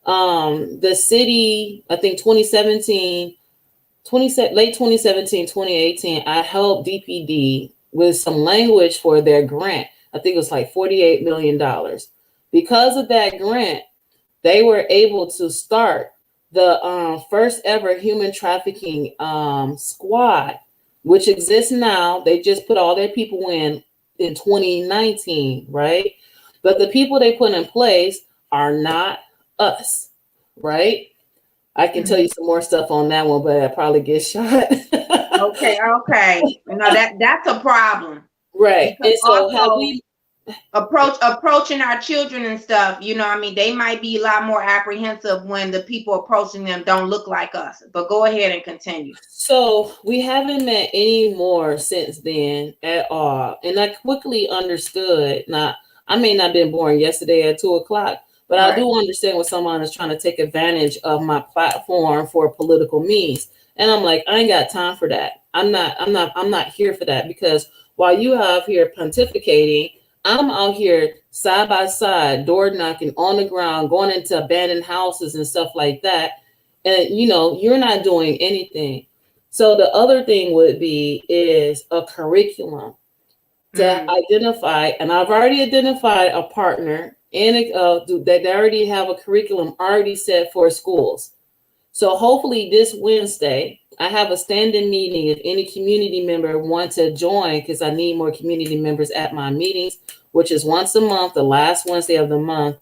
The city, I think late 2017, 2018, I helped DPD with some language for their grant. I think it was like $48 million. Because of that grant, they were able to start the first ever human trafficking squad, which exists now. They just put all their people in 2019, right? But the people they put in place are not us, right? I can tell you some more stuff on that one, but I probably get shot.
Okay. No, that's a problem.
Right.
Because
and so
also,
have we
approaching our children and stuff, you know, I mean, they might be a lot more apprehensive when the people approaching them don't look like us. But go ahead and continue.
So we haven't met any more since then at all. And I quickly understood. Now, I may not have been born yesterday at 2:00, but right. I do understand when someone is trying to take advantage of my platform for political means. And I'm like, I ain't got time for that. I'm not here for that, because while you out here pontificating, I'm out here side by side, door knocking on the ground, going into abandoned houses and stuff like that. And, you know, you're not doing anything. So the other thing would be is a curriculum to identify. And I've already identified a partner and that they already have a curriculum already set for schools. So hopefully this Wednesday, I have a standing meeting if any community member wants to join, because I need more community members at my meetings, which is once a month, the last Wednesday of the month.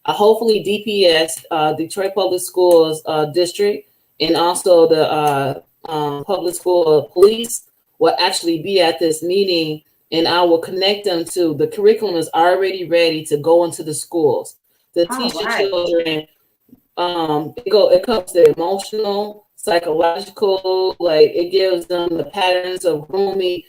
Hopefully DPS, Detroit Public Schools District, and also the Public School Police will actually be at this meeting, and I will connect them to the curriculum is already ready to go into the schools to teach the children. It covers the emotional, psychological, like it gives them the patterns of grooming,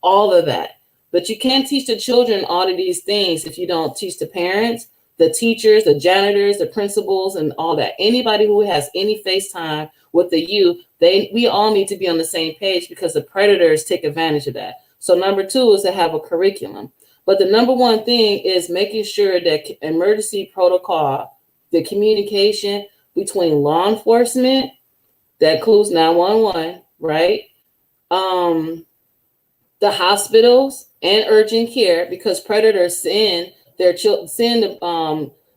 all of that. But you can't teach the children all of these things if you don't teach the parents, the teachers, the janitors, the principals, and all that. Anybody who has any face time with the youth, we all need to be on the same page because the predators take advantage of that. So number 2 is to have a curriculum. But the number one thing is making sure that emergency protocol, the communication between law enforcement, that includes 911, right? The hospitals and urgent care, because predators send their children,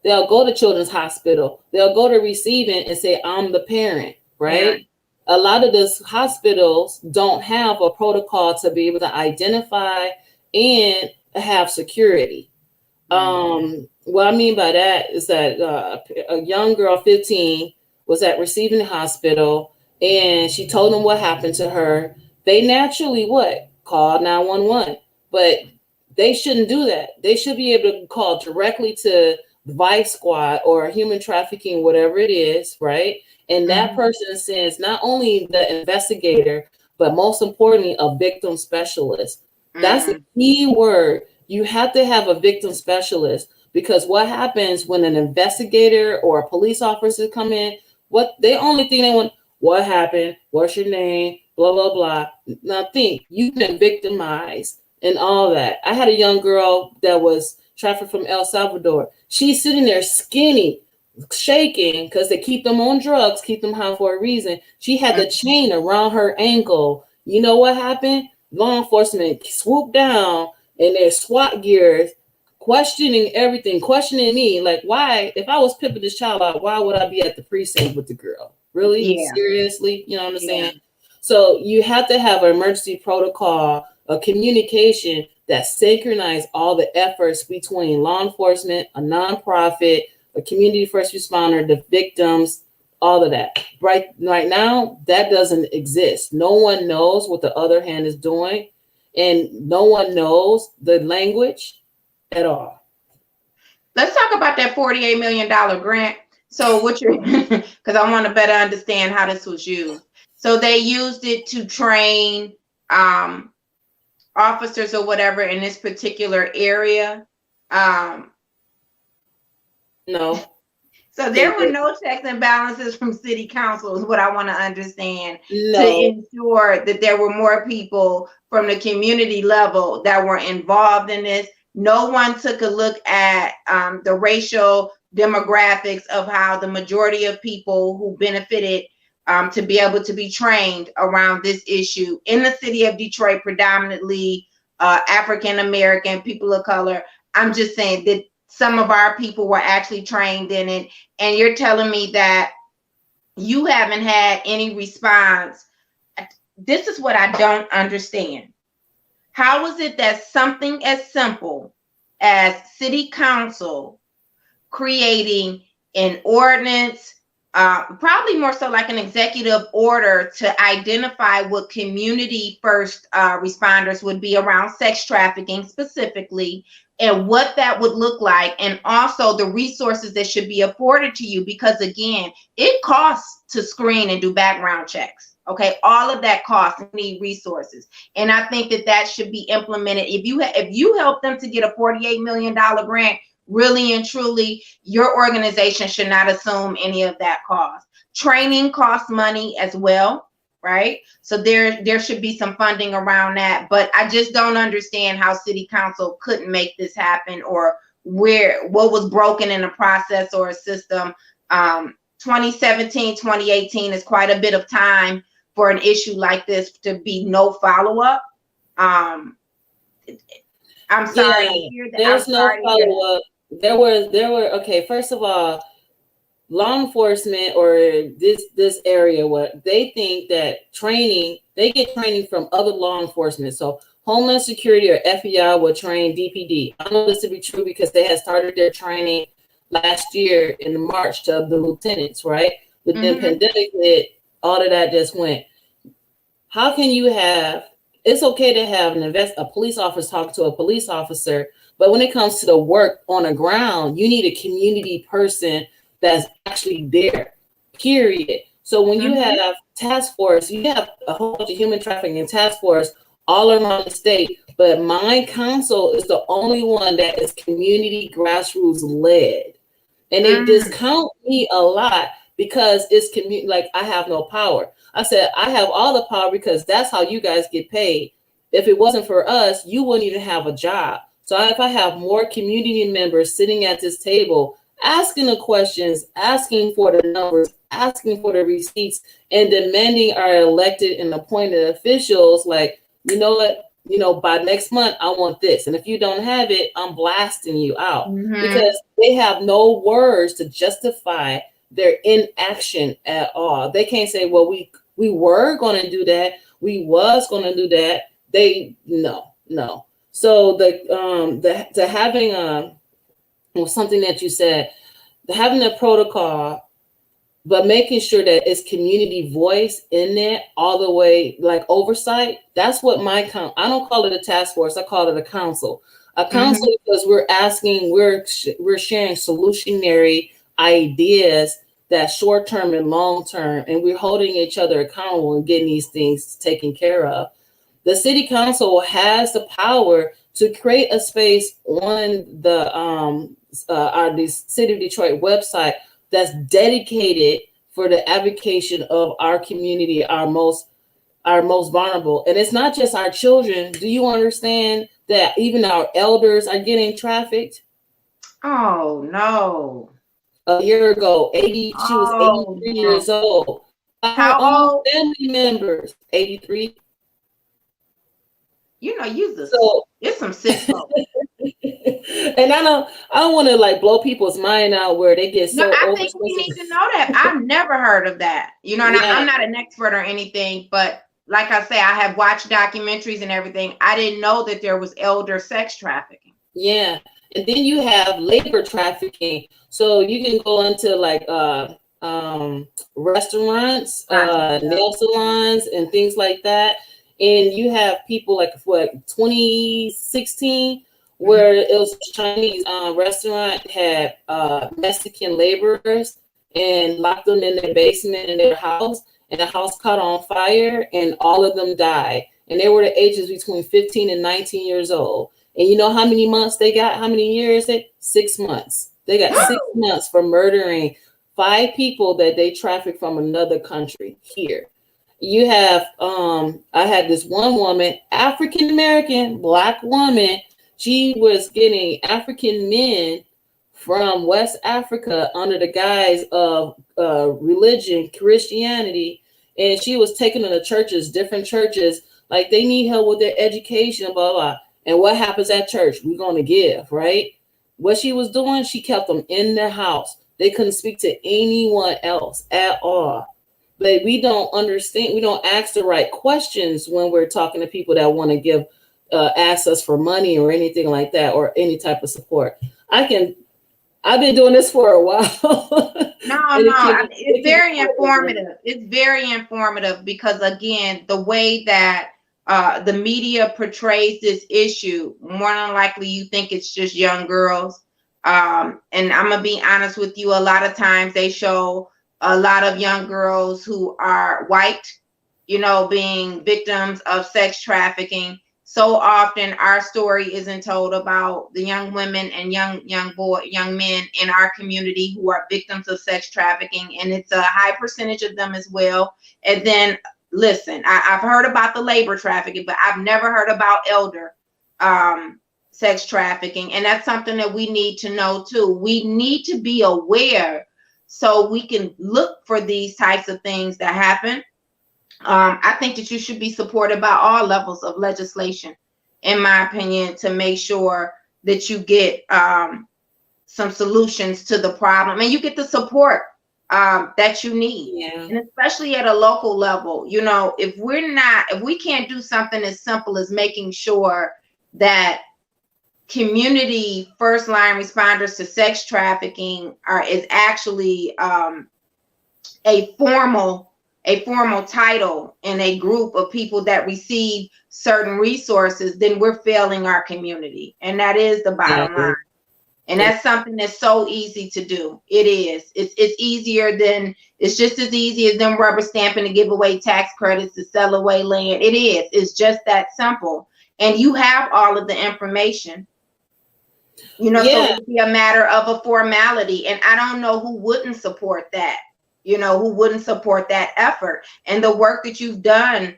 they'll go to children's hospital, they'll go to receiving and say, I'm the parent, right? Yeah. A lot of those hospitals don't have a protocol to be able to identify and have security. What I mean by that is that a young girl, 15, was at receiving hospital, and she told them what happened to her. They naturally called 911, but they shouldn't do that. They should be able to call directly to the Vice Squad or human trafficking, whatever it is, right? And that person sends not only the investigator, but most importantly, a victim specialist. That's the key word. You have to have a victim specialist, because what happens when an investigator or a police officer come in, the only thing they want, what happened? What's your name? Blah, blah, blah. Now think, you've been victimized and all that. I had a young girl that was trafficked from El Salvador. She's sitting there skinny, shaking, because they keep them on drugs, keep them high for a reason. She had the chain around her ankle. You know what happened? Law enforcement swooped down in their SWAT gears, questioning everything, questioning me. Like, why, if I was pimping this child out, why would I be at the precinct with the girl? Really? Yeah. Seriously? You know what I'm saying? So you have to have an emergency protocol, a communication that synchronize all the efforts between law enforcement, a nonprofit, a community first responder, the victims, all of that. Right now, that doesn't exist. No one knows what the other hand is doing, and no one knows the language at all.
Let's talk about that $48 million grant. So what you're, because I want to better understand how this was used. So they used it to train officers or whatever in this particular area.
No.
So there were no checks and balances from city council is what I want to understand, to ensure that there were more people from the community level that were involved in this. No one took a look at the racial demographics of how the majority of people who benefited to be able to be trained around this issue in the city of Detroit, predominantly African-American, people of color. I'm just saying that some of our people were actually trained in it. And you're telling me that you haven't had any response. This is what I don't understand. How is it that something as simple as city council creating an ordinance, probably more so like an executive order to identify what community first responders would be around sex trafficking specifically, and what that would look like, and also the resources that should be afforded to you, because again, it costs to screen and do background checks. Okay, all of that costs, need resources, and I think that should be implemented. If you help them to get a $48 million grant, really and truly, your organization should not assume any of that cost. Training costs money as well, right? So there should be some funding around that, but I just don't understand how city council couldn't make this happen, or what was broken in the process or a system. 2017, 2018 is quite a bit of time for an issue like this to be no follow-up. I'm sorry to hear that.
There's no follow-up. There were okay, first of all, law enforcement or this area, what they think that they get training from other law enforcement. So Homeland Security or FBI will train DPD. I know this to be true because they had started their training last year in March to the lieutenants, right? But then pandemic hit, all of that just went. How can you it's okay to have a police officer talk to a police officer, but when it comes to the work on the ground, you need a community person that's actually there, period. So when you have task force, you have a whole bunch of human trafficking task force all around the state, but my council is the only one that is community grassroots led. And they discount me a lot because it's like I have no power. I said, I have all the power because that's how you guys get paid. If it wasn't for us, you wouldn't even have a job. So if I have more community members sitting at this table, asking the questions, asking for the numbers, asking for the receipts, and demanding our elected and appointed officials, like, you know what, by next month, I want this. And if you don't have it, I'm blasting you out. Because they have no words to justify their inaction at all. They can't say, well, we were going to do that. We was going to do that. No. So the having something that you said, having a protocol, but making sure that it's community voice in there all the way, like oversight. That's what I don't call it a task force. I call it a council. A council because we're sharing solutionary ideas that short term and long term, and we're holding each other accountable and getting these things taken care of. The city council has the power to create a space on the City of Detroit website that's dedicated for the advocacy of our community, our most vulnerable. And it's not just our children. Do you understand that even our elders are getting trafficked?
Oh no.
A year ago, she was 83 years old.
How old?
Family members, 83.
It's some sick folks.
And I don't want to like blow people's mind out where they get so.
No, I think we need to know that. I've never heard of that. And I'm not an expert or anything, but like I say, I have watched documentaries and everything. I didn't know that there was elder sex trafficking.
Yeah. And then you have labor trafficking. So you can go into like restaurants, nail salons, and things like that. And you have people like 2016, where it was a Chinese restaurant had Mexican laborers and locked them in their basement in their house, and the house caught on fire and all of them died. And they were the ages between 15 and 19 years old. And you know how many months they got? How many years? 6 months. They got 6 months for murdering 5 people that they trafficked from another country here. You have, I had this one woman, African-American, Black woman. She was getting African men from West Africa under the guise of religion, Christianity. And she was taking them to churches, different churches, like they need help with their education, blah, blah. And what happens at church? We're going to give, right? What she was doing, she kept them in their house. They couldn't speak to anyone else at all. But we don't understand. We don't ask the right questions when we're talking to people that want to give ask us for money or anything like that, or any type of support. I've been doing this for a while.
It's very informative. It's very informative because, again, the way that the media portrays this issue, more than likely you think it's just young girls. And I'm gonna be honest with you, a lot of times they show a lot of young girls who are white, being victims of sex trafficking. So often our story isn't told about the young women and young men in our community who are victims of sex trafficking, and it's a high percentage of them as well. And then listen, I've heard about the labor trafficking, but I've never heard about elder sex trafficking. And that's something that we need to know too. We need to be aware so we can look for these types of things that happen. I think that you should be supported by all levels of legislation, in my opinion, to make sure that you get some solutions to the problem and you get the support that you need.
Yeah.
And especially at a local level, if we can't do something as simple as making sure that community first line responders to sex trafficking is actually a formal title in a group of people that receive certain resources, then we're failing our community. And that is the bottom line. And that's something that's so easy to do. It is. It's just as easy as them rubber stamping to give away tax credits to sell away land. It is. It's just that simple. And you have all of the information. So it would be a matter of a formality. And I don't know who wouldn't support that. who wouldn't support that effort. And the work that you've done,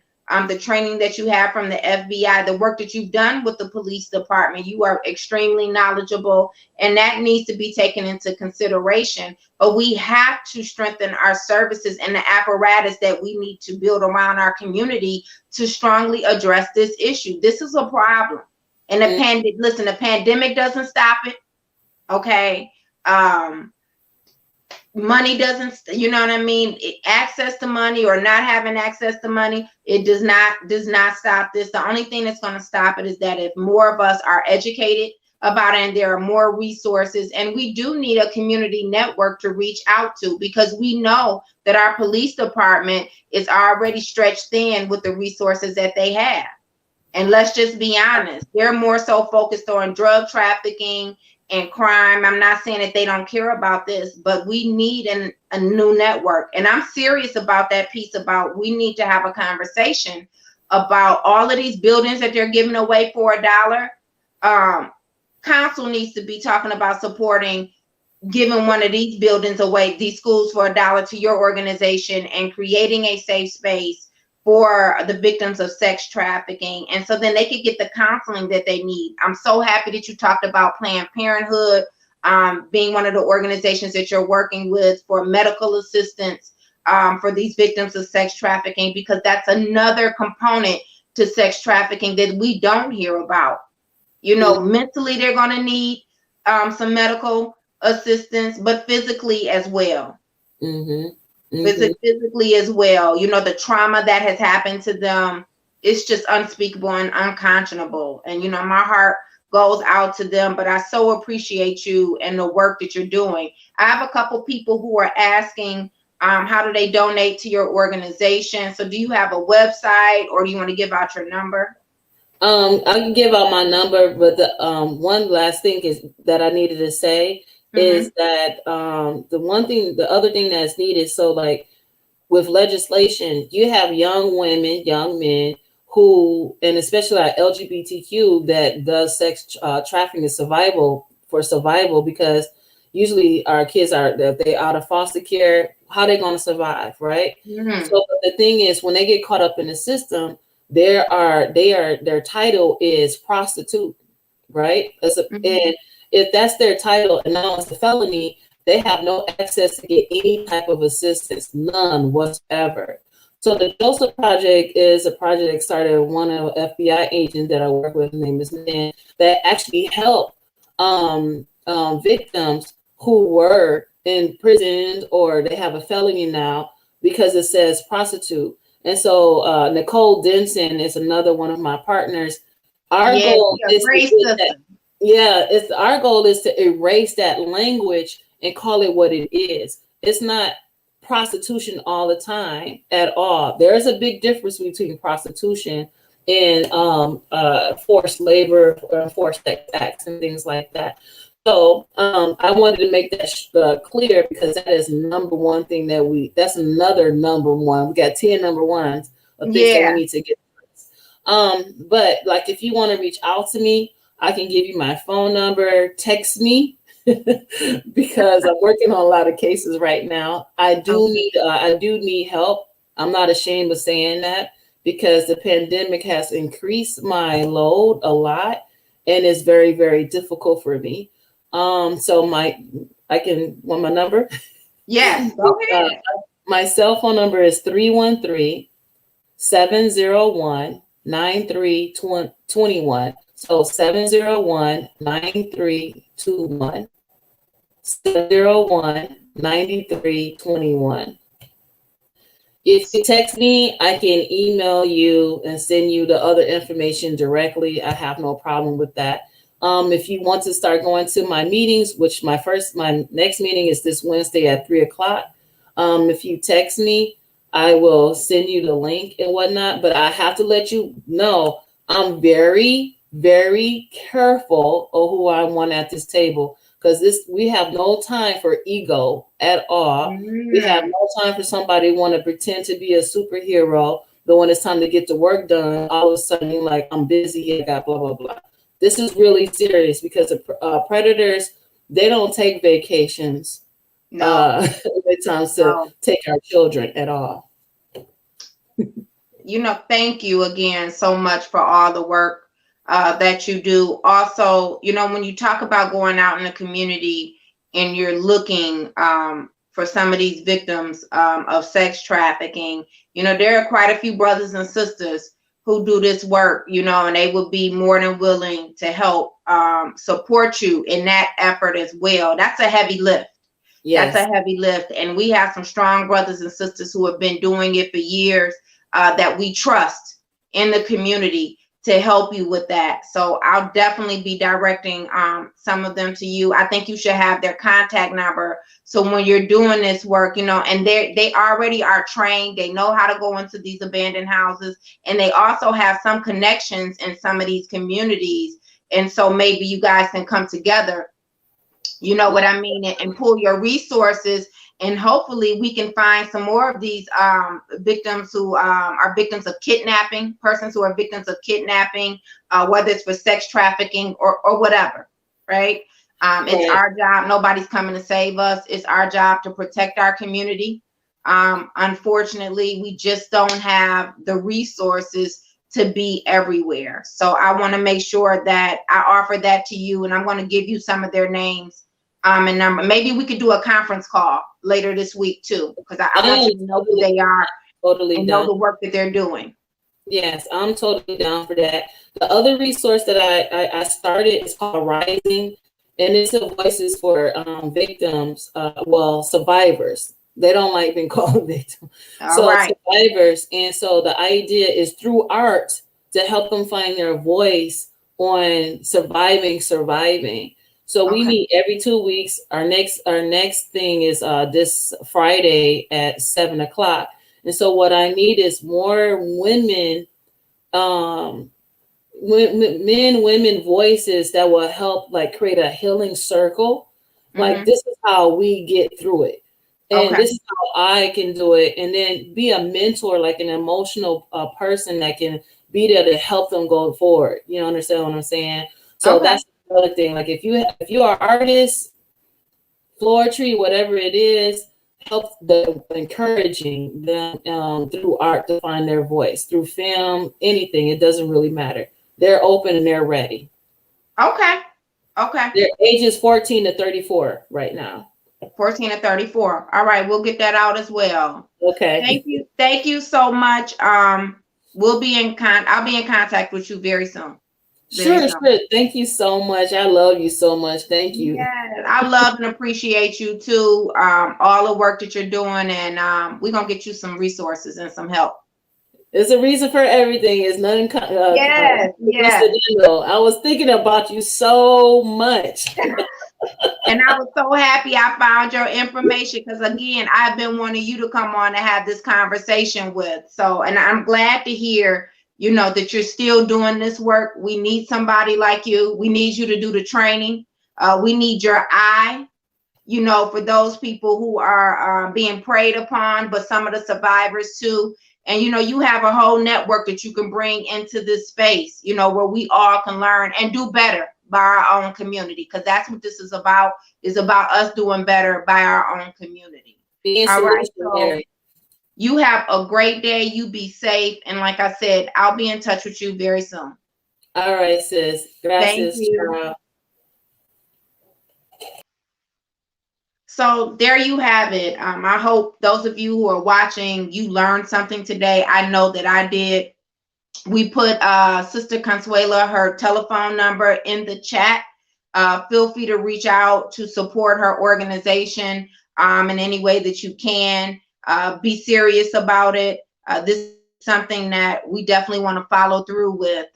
the training that you have from the FBI, the work that you've done with the police department, you are extremely knowledgeable, and that needs to be taken into consideration. But we have to strengthen our services and the apparatus that we need to build around our community to strongly address this issue. This is a problem. And the pandemic doesn't stop it. Okay. Money doesn't, access to money or not having access to money, it does not stop this. The only thing that's going to stop it is that if more of us are educated about it and there are more resources, and we do need a community network to reach out to, because we know that our police department is already stretched thin with the resources that they have. And let's just be honest, they're more so focused on drug trafficking and crime. I'm not saying that they don't care about this, but we need a new network. And I'm serious about that piece about we need to have a conversation about all of these buildings that they're giving away for $1. Council needs to be talking about supporting giving one of these buildings away, these schools, for $1 to your organization, and creating a safe space for the victims of sex trafficking. And so then they could get the counseling that they need. I'm so happy that you talked about Planned Parenthood being one of the organizations that you're working with for medical assistance for these victims of sex trafficking, because that's another component to sex trafficking that we don't hear about. Mentally they're going to need some medical assistance, but physically as well. Physically as well. The trauma that has happened to them, it's just unspeakable and unconscionable. And, my heart goes out to them, but I so appreciate you and the work that you're doing. I have a couple people who are asking, how do they donate to your organization? So do you have a website, or do you want to give out your number?
I can give out my number, but the one last thing is that I needed to say is that the other thing that's needed. So like with legislation, you have young women, young men who, and especially like LGBTQ, that does sex trafficking is survival, because usually our kids they out of foster care. How they going to survive, right? So the thing is, when they get caught up in the system, their title is prostitute, right? And if that's their title and now it's a felony, they have no access to get any type of assistance, none whatsoever. So the Joseph Project is a project that started with one of the FBI agents that I work with, his name is Nan, that actually help victims who were in prison or they have a felony now because it says prostitute. And so Nicole Denson is another one of my partners. Our goal is our goal is to erase that language and call it what it is. It's not prostitution all the time at all. There's a big difference between prostitution and forced labor, forced sex acts, and things like that. So I wanted to make that clear, because that is number one thing that's another number one. We got 10 number ones of things that we need to get. But like, if you want to reach out to me, I can give you my phone number, text me, because I'm working on a lot of cases right now. I do need help. I'm not ashamed of saying that, because the pandemic has increased my load a lot, and it's very, very difficult for me. So my number?
Yes, go ahead.
My cell phone number is 313-701-9321. So 701-9321. 701-9321. If you text me, I can email you and send you the other information directly. I have no problem with that. If you want to start going to my meetings, which my next meeting is this Wednesday at 3:00. If you text me, I will send you the link and whatnot. But I have to let you know, I'm very, very careful of who I want at this table, because we have no time for ego at all. We have no time for somebody who want to pretend to be a superhero, but when it's time to get the work done, all of a sudden you're like, I'm busy, I got blah, blah, blah. This is really serious, because predators, they don't take vacations.
No.
When it comes to take our children at all.
Thank you again so much for all the work that you do. Also, when you talk about going out in the community and you're looking for some of these victims of sex trafficking, there are quite a few brothers and sisters who do this work, and they would be more than willing to help support you in that effort as well. That's a heavy lift. Yes. That's a heavy lift. And we have some strong brothers and sisters who have been doing it for years that we trust in the community to help you with that. So I'll definitely be directing some of them to you. I think you should have their contact number. So when you're doing this work, and they already are trained, they know how to go into these abandoned houses, and they also have some connections in some of these communities. And so maybe you guys can come together, you know what I mean, and pull your resources. And hopefully we can find some more of these victims who are victims of kidnapping, persons who are victims of kidnapping, whether it's for sex trafficking or whatever, right? It's our job. Nobody's coming to save us. It's our job to protect our community. Unfortunately, we just don't have the resources to be everywhere. So I want to make sure that I offer that to you, and I'm going to give you some of their names and number. Maybe we could do a conference call later this week too, because I want you to know who they are, and know the work that they're doing.
Yes, I'm totally down for that. The other resource that I started is called Rising, and it's the voices for victims, survivors. They don't like being called victims. Survivors. And so the idea is through art to help them find their voice on surviving. So we meet every 2 weeks. Our next thing is this Friday at 7:00. And so what I need is more women, women voices that will help create a healing circle. Like this is how we get through it. And this is how I can do it. And then be a mentor, like an emotional person that can be there to help them go forward. You understand what I'm saying? So that's another thing. Like if you are artist, floetry, whatever it is, help the encouraging them through art to find their voice, through film, anything. It doesn't really matter. They're open and they're ready. Okay. Their age is 14 to 34 right now.
14 to 34. All right, we'll get that out as well.
Okay.
Thank you so much. I'll be in contact with you very soon.
Sure. Thank you so much. I love you so much. Thank you.
Yes, I love and appreciate you too. All the work that you're doing, and we're gonna get you some resources and some help.
There's a reason for everything. It's nothing.
Yes.
I was thinking about you so much.
And I was so happy I found your information, because again, I've been wanting you to come on and have this conversation with. So, and I'm glad to hear, that you're still doing this work. We need somebody like you. We need you to do the training. We need your eye, for those people who are being preyed upon, but some of the survivors too. And, you have a whole network that you can bring into this space, where we all can learn and do better by our own community, because that's what this is about us doing better by our own community. All right, so you have a great day. You be safe. And like I said, I'll be in touch with you very soon.
All right, sis. Gracias.
Thank you. So there you have it. I hope those of you who are watching, you learned something today. I know that I did. We put Sister Consuela, her telephone number in the chat. Feel free to reach out to support her organization in any way that you can. Be serious about it. This is something that we definitely want to follow through with.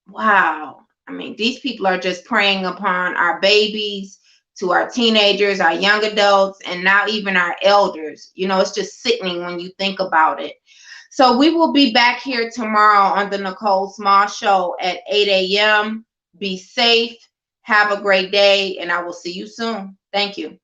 Wow. I mean, these people are just preying upon our babies, to our teenagers, our young adults, and now even our elders. It's just sickening when you think about it. So we will be back here tomorrow on the Nicole Small Show at 8 a.m. Be safe. Have a great day, and I will see you soon. Thank you.